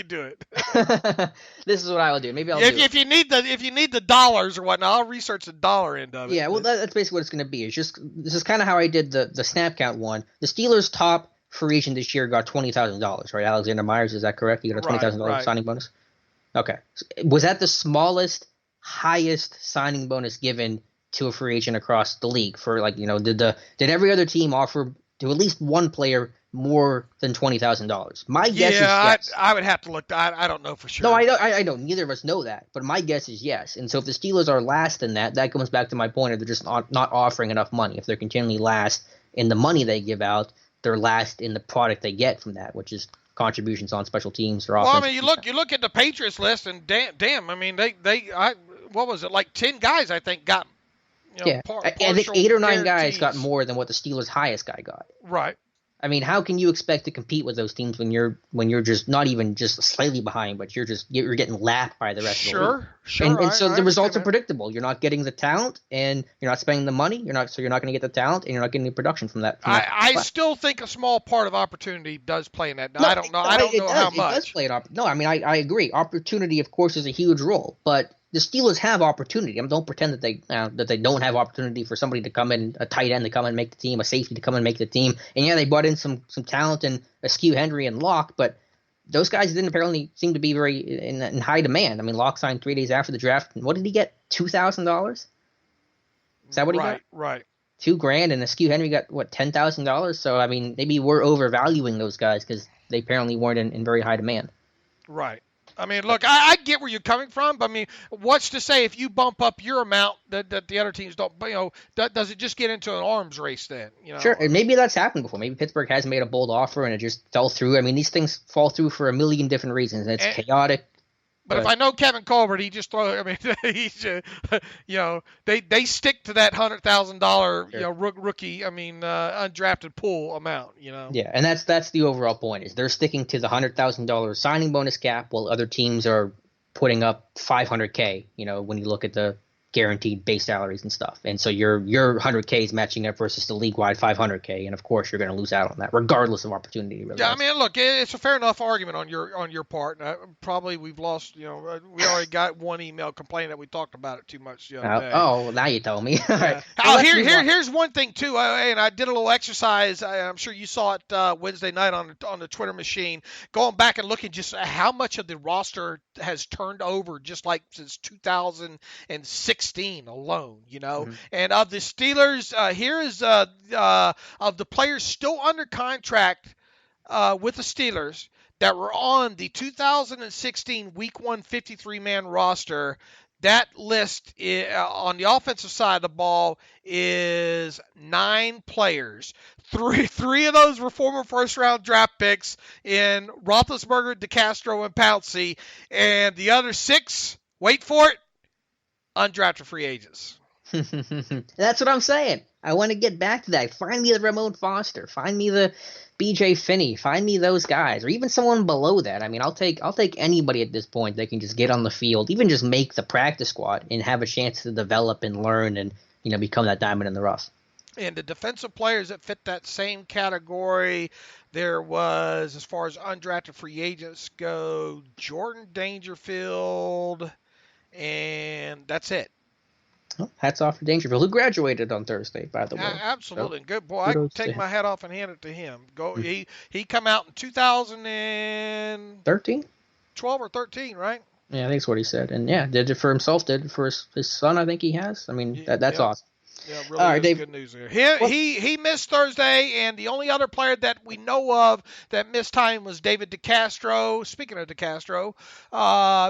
do it. This is what I will do. Maybe I'll do if you need the dollars or whatnot, I'll research the dollar end of it. Yeah, well, that's basically what it's going to be. This is kind of how I did the snap count one. The Steelers' top free agent this year got $20,000, right? Alexander Myers, is that correct? You got a $20,000 signing bonus. Okay, was that the highest signing bonus given to a free agent across the league? For did every other team offer to at least one player more than $20,000? My guess is yes. I would have to look. I don't know for sure. No, I don't. Neither of us know that, but my guess is yes. And so if the Steelers are last in that comes back to my point of they're just not offering enough money. If they're continually last in the money they give out, they're last in the product they get from that, which is contributions on special teams or offense. Well, I mean, you look at the Patriots list, and damn, I mean, what was it, like 10 guys I think got, I think 8 or 9 guys got more than what the Steelers' highest guy got. Right. I mean, how can you expect to compete with those teams when you're just not even just slightly behind, but you're getting lapped by the rest of the league? Sure. And so the results are predictable. You're not getting the talent, and you're not spending the money. You're not going to get the talent, and you're not getting the production from that. I still think a small part of opportunity does play in that. Now, I don't know how much. It does play no, I mean, I agree. Opportunity, of course, is a huge role, but the Steelers have opportunity. I mean, don't pretend that they don't have opportunity for somebody to come in, a tight end to come and make the team, a safety to come and make the team. And yeah, they brought in some talent in Askew Henry and Locke, but those guys didn't apparently seem to be very in high demand. I mean, Locke signed 3 days after the draft. What did he get? $2,000? Is that what he got? Right. $2,000, and Askew Henry got $10,000. So I mean, maybe we're overvaluing those guys because they apparently weren't in very high demand. Right. I mean, look, I get where you're coming from, but I mean, what's to say if you bump up your amount that the other teams don't, does it just get into an arms race then? Sure, and maybe that's happened before. Maybe Pittsburgh has made a bold offer and it just fell through. I mean, these things fall through for a million different reasons. It's chaotic. But if I know Kevin Colbert, he just throw. I mean, he's they stick to that $100,000 rookie. I mean, undrafted pool amount. Yeah, and that's the overall point is they're sticking to the $100,000 signing bonus cap while other teams are putting up $500K. When you look at the guaranteed base salaries and stuff, and so your $100K is matching up versus the league-wide $500K, and of course you're going to lose out on that regardless of opportunity. Really. Yeah, I mean, look, it's a fair enough argument on your part. Probably we've lost. We already got one email complaining that we talked about it too much the other day. Oh, now you tell me. All right. Here's one thing too, and I did a little exercise. I'm sure you saw it Wednesday night on the Twitter machine, going back and looking just how much of the roster has turned over just like since 2006. Alone, Mm-hmm. And of the Steelers, here is of the players still under contract with the Steelers that were on the 2016 Week 1 53-man roster. That list on the offensive side of the ball is 9 players. Three of those were former first-round draft picks in Roethlisberger, DeCastro, and Pouncey, and the other 6, wait for it, undrafted free agents. That's what I'm saying. I want to get back to that. Find me the Ramon Foster. Find me the BJ Finney. Find me those guys, or even someone below that. I mean, I'll take anybody at this point that can just get on the field, even just make the practice squad and have a chance to develop and learn and become that diamond in the rough. And the defensive players that fit that same category, there was, as far as undrafted free agents go, Jordan Dangerfield, and that's it. Well, hats off to Dangerfield, who graduated on Thursday, by the way. Absolutely. So, good boy. I can take my hat off and hand it to him. He come out in 2013? 12 or 13, right? Yeah, I think that's what he said. And, yeah, did it for himself, did it for his son, I think he has. I mean, that's awesome. Yeah, really all right, Dave, good news there. He missed Thursday, and the only other player that we know of that missed time was David DeCastro. Speaking of DeCastro,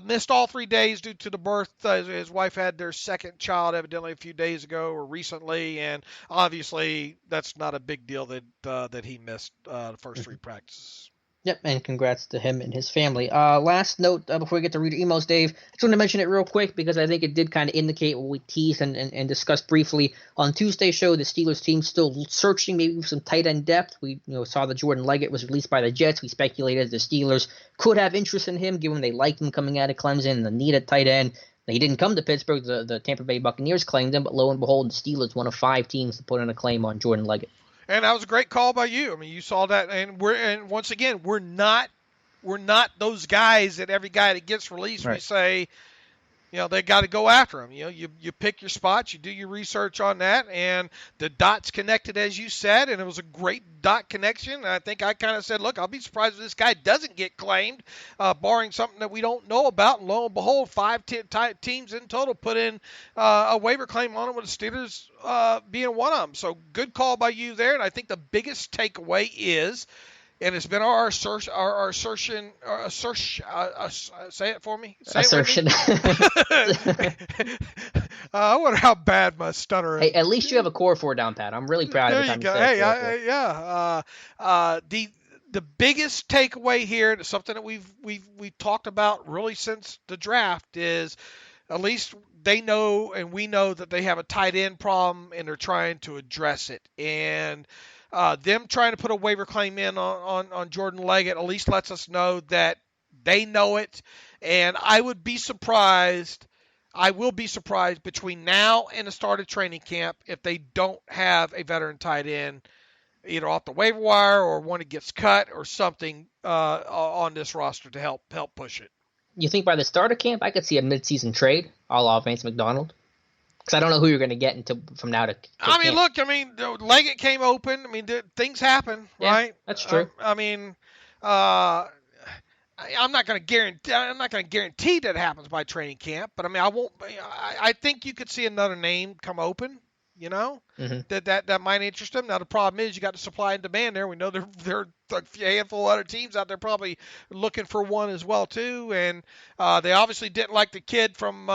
missed all 3 days due to the birth. His wife had their second child evidently a few days ago or recently, and obviously that's not a big deal that he missed the first 3 practices. Yep, and congrats to him and his family. Last note before we get to read emails, Dave, I just want to mention it real quick because I think it did kind of indicate what we teased and discussed briefly on Tuesday's show. The Steelers team still searching maybe for some tight end depth. We saw that Jordan Leggett was released by the Jets. We speculated the Steelers could have interest in him given they liked him coming out of Clemson and the need at tight end. He didn't come to Pittsburgh. The Tampa Bay Buccaneers claimed him, but lo and behold, the Steelers, one of 5 teams to put in a claim on Jordan Leggett. And that was a great call by you. I mean, you saw that, and once again, we're not those guys that every guy that gets released, right, we say, they got to go after him. You pick your spots, you do your research on that, and the dots connected, as you said, and it was a great dot connection. And I think I kind of said, look, I'll be surprised if this guy doesn't get claimed, barring something that we don't know about. And lo and behold, 5 teams in total put in a waiver claim on him, with the Steelers being one of them. So good call by you there. And I think the biggest takeaway is, and it's been our assertion. Say it for me. Assertion. I wonder how bad my stutter is. Hey, at least you have a core 4 down pat. I'm really proud of it. Yeah. The biggest takeaway here, and something that we've talked about really since the draft, is at least they know and we know that they have a tight end problem, and they're trying to address it. And them trying to put a waiver claim in on Jordan Leggett at least lets us know that they know it. And I will be surprised between now and the start of training camp if they don't have a veteran tight end either off the waiver wire or one that gets cut or something on this roster to help push it. You think by the start of camp I could see a midseason trade a la Vance McDonald? Because I don't know who you're going to get from now to I mean, look, Leggett came open. I mean, things happen, right? That's true. I'm not going to guarantee that it happens by training camp, but I think you could see another name come open. That might interest them. Now the problem is you got the supply and demand there. We know there are a handful of other teams out there probably looking for one as well too, and they obviously didn't like the kid from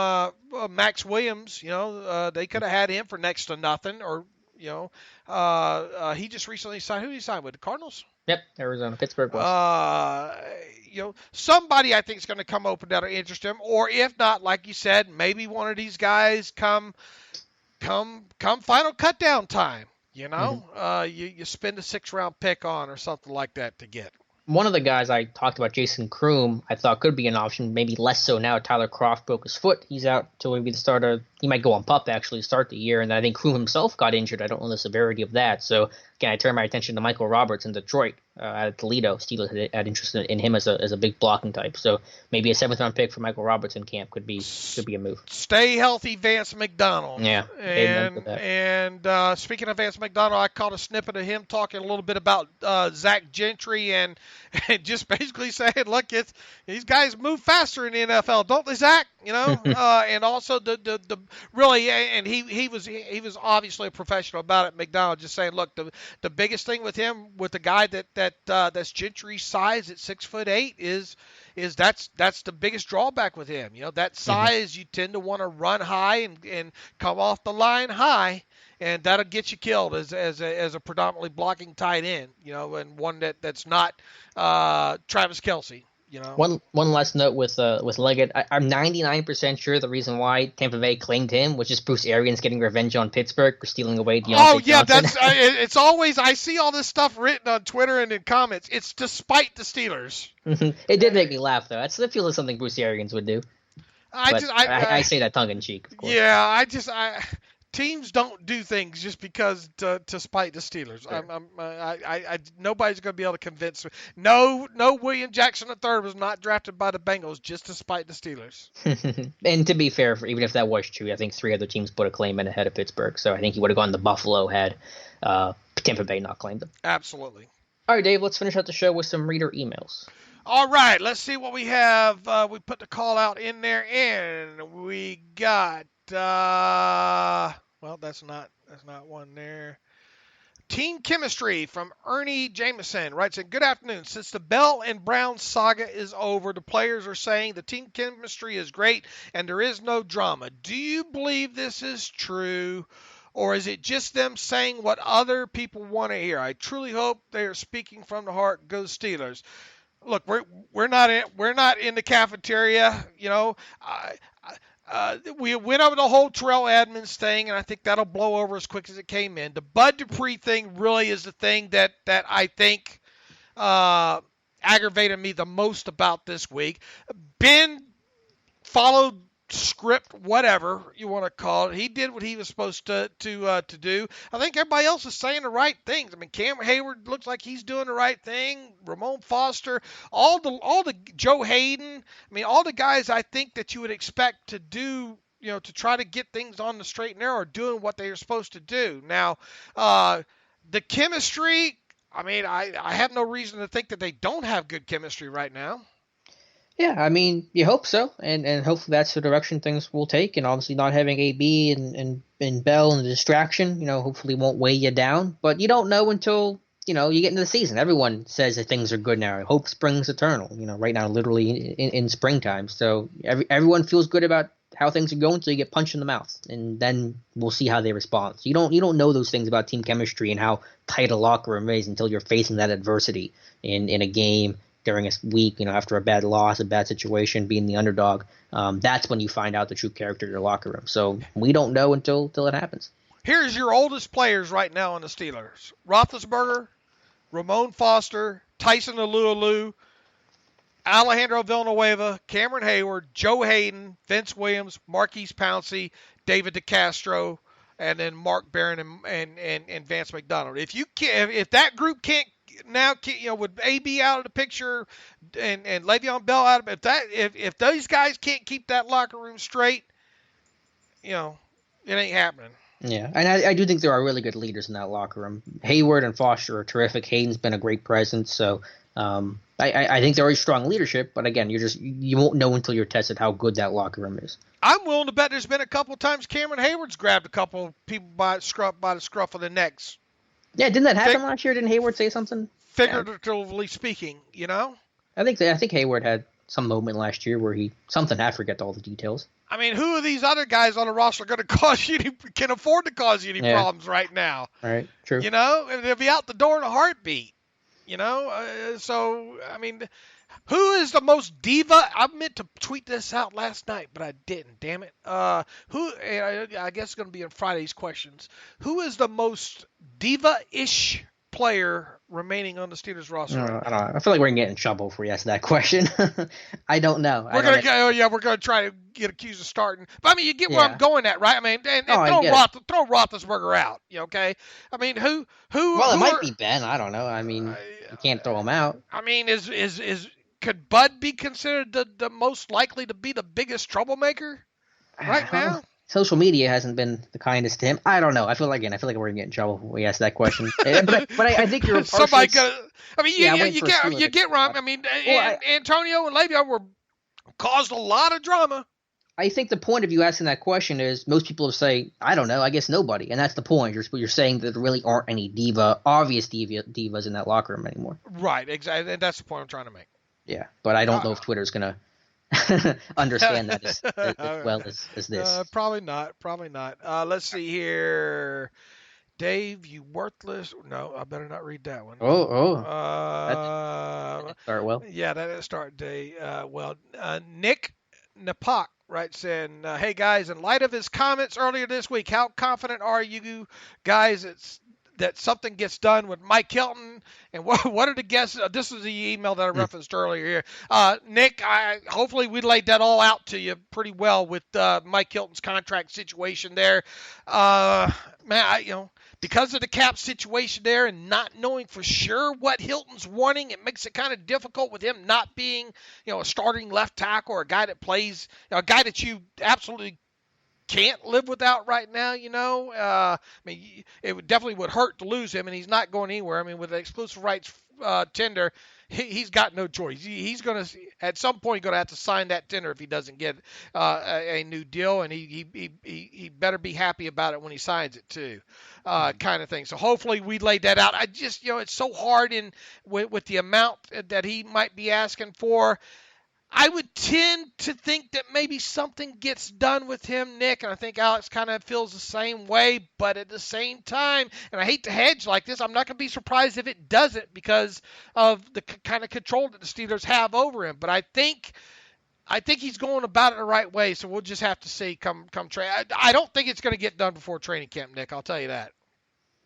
Max Williams. They could have had him for next to nothing, or he just recently signed. Who did he sign with? The Cardinals? Yep, Arizona, Pittsburgh was. Somebody I think is going to come open that'll interest him, or if not, like you said, maybe one of these guys come final cut down time, you spend a 6th-round pick on or something like that to get. One of the guys I talked about, Jason Kroom, I thought could be an option, maybe less so now. Tyler Kroft broke his foot. He's out till maybe the start of – he might go on PUP actually start the year, and I think Kroom himself got injured. I don't know the severity of that. So, again, I turn my attention to Michael Roberts in Detroit at Toledo. Steelers had interest in him as a big blocking type. So maybe a 7th-round pick for Michael Roberts in camp could be a move. Stay healthy, Vance McDonald. Yeah. And speaking of Vance McDonald, I caught a snippet of him talking a little bit about Zach Gentry and just basically saying, look, these guys move faster in the NFL, don't they, Zach? And also the really, and he was obviously a professional about it. McDonald just saying, look, the biggest thing with him, with the guy that's Gentry's size at 6'8" is that's the biggest drawback with him. That size, you tend to want to run high and come off the line high, and that'll get you killed as a predominantly blocking tight end. And one that's not Travis Kelce. One last note with Leggett. I'm 99% sure the reason why Tampa Bay claimed him was just Bruce Arians getting revenge on Pittsburgh for stealing away Diontae Johnson. It's always, I see all this stuff written on Twitter and in comments. It's despite the Steelers. It did make me laugh though. I still feel like something Bruce Arians would do. I say that tongue in cheek, of course. Yeah, teams don't do things just because to spite the Steelers. Sure. Nobody's going to be able to convince me. No, William Jackson III was not drafted by the Bengals just to spite the Steelers. And to be fair, even if that was true, I think 3 other teams put a claim in ahead of Pittsburgh. So I think he would have gone to Buffalo had Tampa Bay not claimed him. Absolutely. All right, Dave, let's finish out the show with some reader emails. All right, let's see what we have. We put the call out in there, and we got. Well, that's not one there. Team Chemistry from Ernie Jameson writes in, good afternoon. Since the Bell and Brown saga is over, the players are saying the team chemistry is great and there is no drama. Do you believe this is true, or is it just them saying what other people want to hear? I truly hope they are speaking from the heart. Go Steelers. Look, we're not in the cafeteria, we went over the whole Terrell Edmonds thing, and I think that'll blow over as quick as it came in. The Bud Dupree thing really is the thing that I think aggravated me the most about this week. Ben followed script, whatever you want to call it. He did what he was supposed to do. I think everybody else is saying the right things. I mean, Cameron Hayward looks like he's doing the right thing. Ramon Foster, all the Joe Haden. I mean, all the guys I think that you would expect to do, to try to get things on the straight and narrow are doing what they are supposed to do. Now, the chemistry, I mean, I have no reason to think that they don't have good chemistry right now. Yeah, I mean, you hope so, and hopefully that's the direction things will take, and obviously not having AB and Bell and the distraction, hopefully won't weigh you down, but you don't know until, you get into the season. Everyone says that things are good now. Hope springs eternal, right now, literally in springtime, so everyone feels good about how things are going until you get punched in the mouth, and then we'll see how they respond. So you don't know those things about team chemistry and how tight a locker room is until you're facing that adversity in a game, during a week, after a bad loss, a bad situation, being the underdog. That's when you find out the true character of your locker room. So we don't know until it happens. Here's your oldest players right now on the Steelers. Roethlisberger, Ramon Foster, Tyson Alualu, Alejandro Villanueva, Cameron Hayward, Joe Haden, Vince Williams, Marquise Pouncey, David DeCastro, and then Mark Barron and Vance McDonald. If that group can't now, with AB out of the picture and Le'Veon Bell out of if those guys can't keep that locker room straight, it ain't happening. Yeah, and I do think there are really good leaders in that locker room. Hayward and Foster are terrific. Hayden's been a great presence, so I think there is strong leadership. But again, you won't know until you're tested how good that locker room is. I'm willing to bet there's been a couple times Cameron Hayward's grabbed a couple of people by the scruff of the necks. Yeah, didn't that happen last year? Didn't Hayward say something? Figuratively speaking, I think Hayward had some moment last year where I forget all the details. I mean, who are these other guys on the roster going to can afford to cause you any problems right now? All right, true. And they'll be out the door in a heartbeat. So I mean, who is the most diva? I meant to tweet this out last night, but I didn't. Damn it. I guess it's going to be in Friday's questions. Who is the most diva-ish player remaining on the Steelers roster? I don't know. I feel like we're going to get in trouble if we ask that question. I don't know. We're going to try to get accused of starting. But I mean, you get where I'm going at, right? I mean, and throw Roethlisberger out. Okay. I mean, who? Well, it might be Ben. I don't know. I mean, you can't throw him out. I mean, could Bud be considered the most likely to be the biggest troublemaker right now? Social media hasn't been the kindest to him. I don't know. I feel like we're gonna get in trouble when we ask that question. but I think you're somebody. I mean, you get wrong. I mean, Antonio and Le'Veon caused a lot of drama. I think the point of you asking that question is most people say, I don't know. I guess nobody, and that's the point. You're saying that there really aren't any obvious divas in that locker room anymore. Right. Exactly. And that's the point I'm trying to make. Yeah, but I don't know if Twitter's gonna understand that as well as this. Probably not. Let's see here. Dave, you worthless. No, I better not read that one. That didn't start well. Yeah, that didn't start, Dave. Nick Napak writes in, hey guys, in light of his comments earlier this week, how confident are you guys that something gets done with Mike Hilton? And what are the guesses? This is the email that I referenced earlier here. Nick, hopefully we laid that all out to you pretty well with Mike Hilton's contract situation there. Because of the cap situation there and not knowing for sure what Hilton's wanting, it makes it kind of difficult with him not being, a starting left tackle or a guy that plays, a guy that you absolutely can't live without right now, it definitely would hurt to lose him, and he's not going anywhere. I mean, with the exclusive rights tender, he's got no choice. He's going to, at some point, going to have to sign that tender if he doesn't get a new deal, and he better be happy about it when he signs it too, kind of thing. So hopefully we laid that out. I just, it's so hard with the amount that he might be asking for. I would tend to think that maybe something gets done with him, Nick, and I think Alex kind of feels the same way, but at the same time, and I hate to hedge like this, I'm not going to be surprised if it doesn't because of the kind of control that the Steelers have over him. But I think he's going about it the right way, so we'll just have to see come training. I don't think it's going to get done before training camp, Nick. I'll tell you that.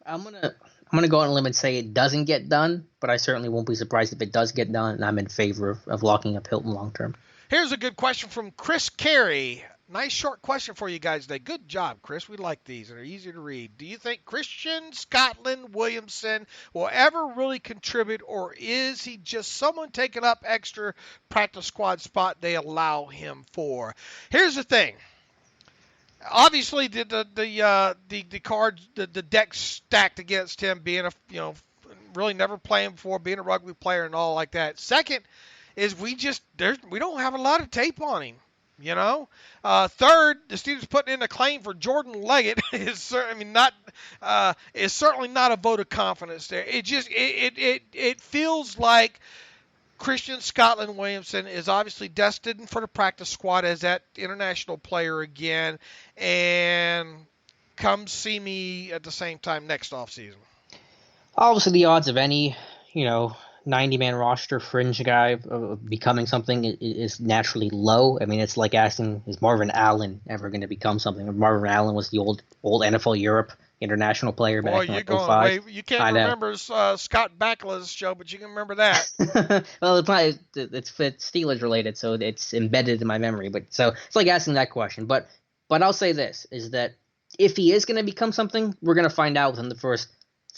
I'm gonna go on a limb and say it doesn't get done, but I certainly won't be surprised if it does get done, and I'm in favor of locking up Hilton long term. Here's a good question from Chris Carey. Nice short question for you guys today. Good job, Chris. We like these, and they're easy to read. Do you think Christian Scotland Williamson will ever really contribute, or is he just someone taking up extra practice squad spot they allow him for? Here's the thing. Obviously, the cards, the deck stacked against him being really never playing before, being a rugby player and all like that. Second is we don't have a lot of tape on him. Third, the Steelers putting in a claim for Jordan Leggett is certainly not a vote of confidence there. It feels like Christian Scotland Williamson is obviously destined for the practice squad as that international player again, and come see me at the same time next offseason. Obviously, the odds of any, 90-man roster fringe guy becoming something is naturally low. I mean, it's like asking, is Marvin Allen ever going to become something? Marvin Allen was the old NFL Europe international player back in like 05. You can't remember Scott Bakula's show, but you can remember that. Well, it's Steelers related, so it's embedded in my memory. But so it's like asking that question. But I'll say this, is that if he is going to become something, we're going to find out within the first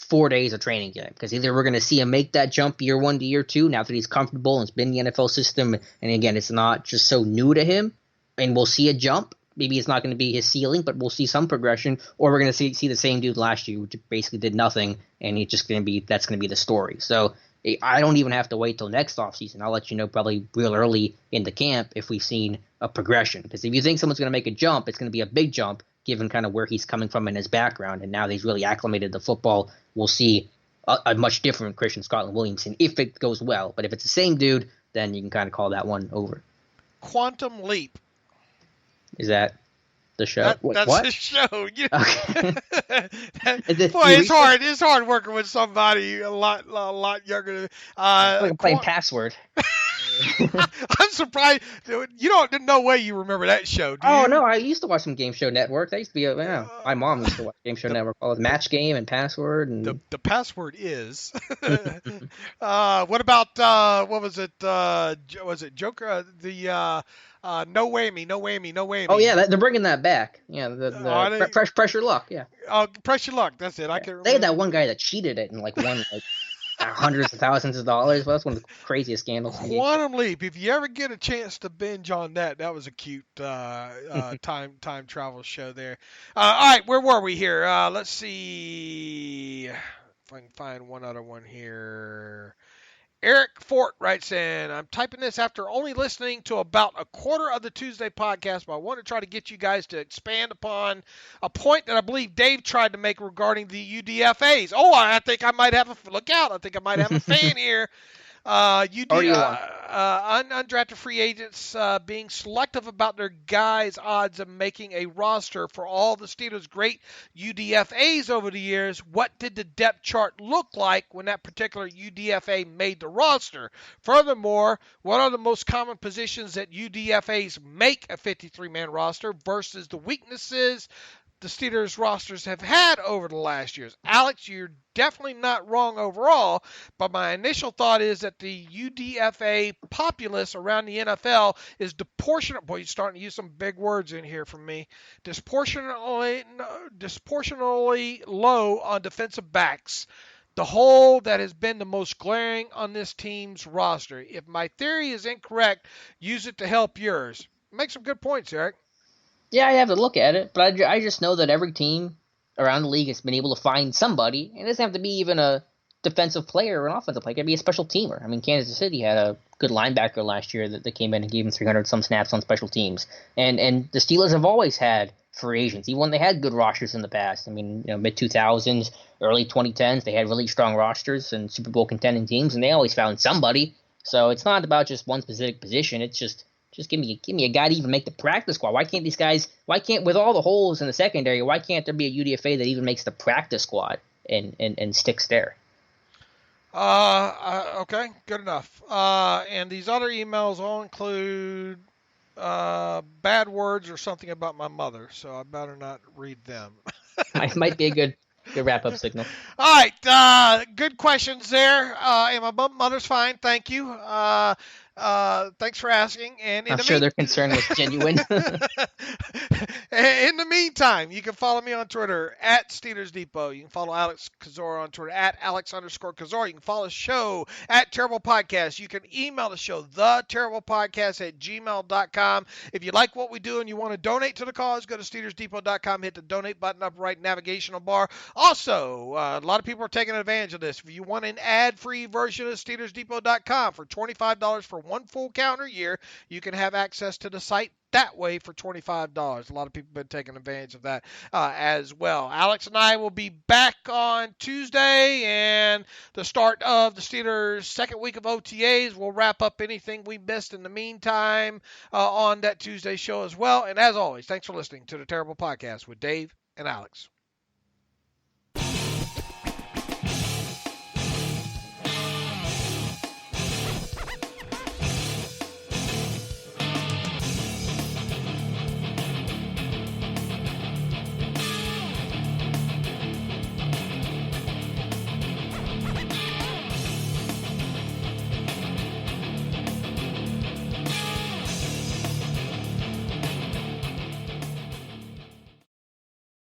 4 days of training camp, because either we're going to see him make that jump year 1 to year 2 now that he's comfortable and it's been in the NFL system, and again, it's not just so new to him, and we'll see a jump. Maybe it's not going to be his ceiling, but we'll see some progression, or we're going to see the same dude last year, which basically did nothing, and that's going to be the story. So I don't even have to wait till next offseason. I'll let you know probably real early in the camp if we've seen a progression. Because if you think someone's going to make a jump, it's going to be a big jump given kind of where he's coming from in his background, and now that he's really acclimated to football, we'll see a much different Christian Scotland Williamson if it goes well. But if it's the same dude, then you can kind of call that one over. Quantum Leap. Is that the show? That's what? the show. Okay. It's hard working with somebody a lot younger. I'm playing Password. I'm surprised. No way you remember that show. Oh, no, I used to watch some Game Show Network. That used to be my mom used to watch Game Show Network. All the Match Game and Password. And the password is. What about what was it? Was it Joker? No whammy. Oh yeah, they're bringing that back. Yeah, the pressure luck. Yeah. Oh, pressure luck. That's it. I can remember. They had that one guy that cheated it and won hundreds of thousands of dollars. Well, that's one of the craziest scandals. Quantum Leap. If you ever get a chance to binge on that was a cute time travel show there. All right, where were we here? Let's see if I can find one other one here. Eric Fort writes in, I'm typing this after only listening to about a quarter of the Tuesday podcast, but I want to try to get you guys to expand upon a point that I believe Dave tried to make regarding the UDFAs. Oh, I think I might have a fan here. Undrafted free agents being selective about their guys' odds of making a roster. For all the Steelers' great UDFAs over the years, what did the depth chart look like when that particular UDFA made the roster? Furthermore, what are the most common positions that UDFAs make a 53-man roster versus the weaknesses the Steelers rosters have had over the last years? Alex, you're definitely not wrong overall, but my initial thought is that the UDFA populace around the NFL is disproportionate. Boy, you're starting to use some big words in here from me. Disproportionately low on defensive backs. The hole that has been the most glaring on this team's roster. If my theory is incorrect, use it to help yours. Make some good points, Eric. Yeah, I have to look at it, but I just know that every team around the league has been able to find somebody. And it doesn't have to be even a defensive player or an offensive player. It could be a special teamer. I mean, Kansas City had a good linebacker last year that came in and gave him 300-some snaps on special teams. And the Steelers have always had free agents, even when they had good rosters in the past. I mean, mid-2000s, early 2010s, they had really strong rosters and Super Bowl contending teams, and they always found somebody. So it's not about just one specific position. It's just give me a guy to even make the practice squad. Why can't with all the holes in the secondary, why can't there be a UDFA that even makes the practice squad and sticks there? Okay, good enough. And these other emails all include bad words or something about my mother, so I better not read them. It might be a good wrap-up signal. All right, good questions there. And my mother's fine, thank you. Thanks for asking. And I'm sure their concern was genuine. In the meantime, you can follow me on Twitter at Steelers Depot. You can follow Alex Kozora on Twitter at Alex_Kozora. You can follow the show at Terrible Podcast. You can email the show, theterriblepodcast@gmail.com. If you like what we do and you want to donate to the cause, go to SteelersDepot.com, hit the donate button up right navigational bar. Also, a lot of people are taking advantage of this. If you want an ad-free version of SteelersDepot.com for $25 for one full calendar year, you can have access to the site that way for $25. A lot of people have been taking advantage of that as well. Alex and I will be back on Tuesday and the start of the Steelers' second week of OTAs. We'll wrap up anything we missed in the meantime on that Tuesday show as well. And as always, thanks for listening to the Terrible Podcast with Dave and Alex.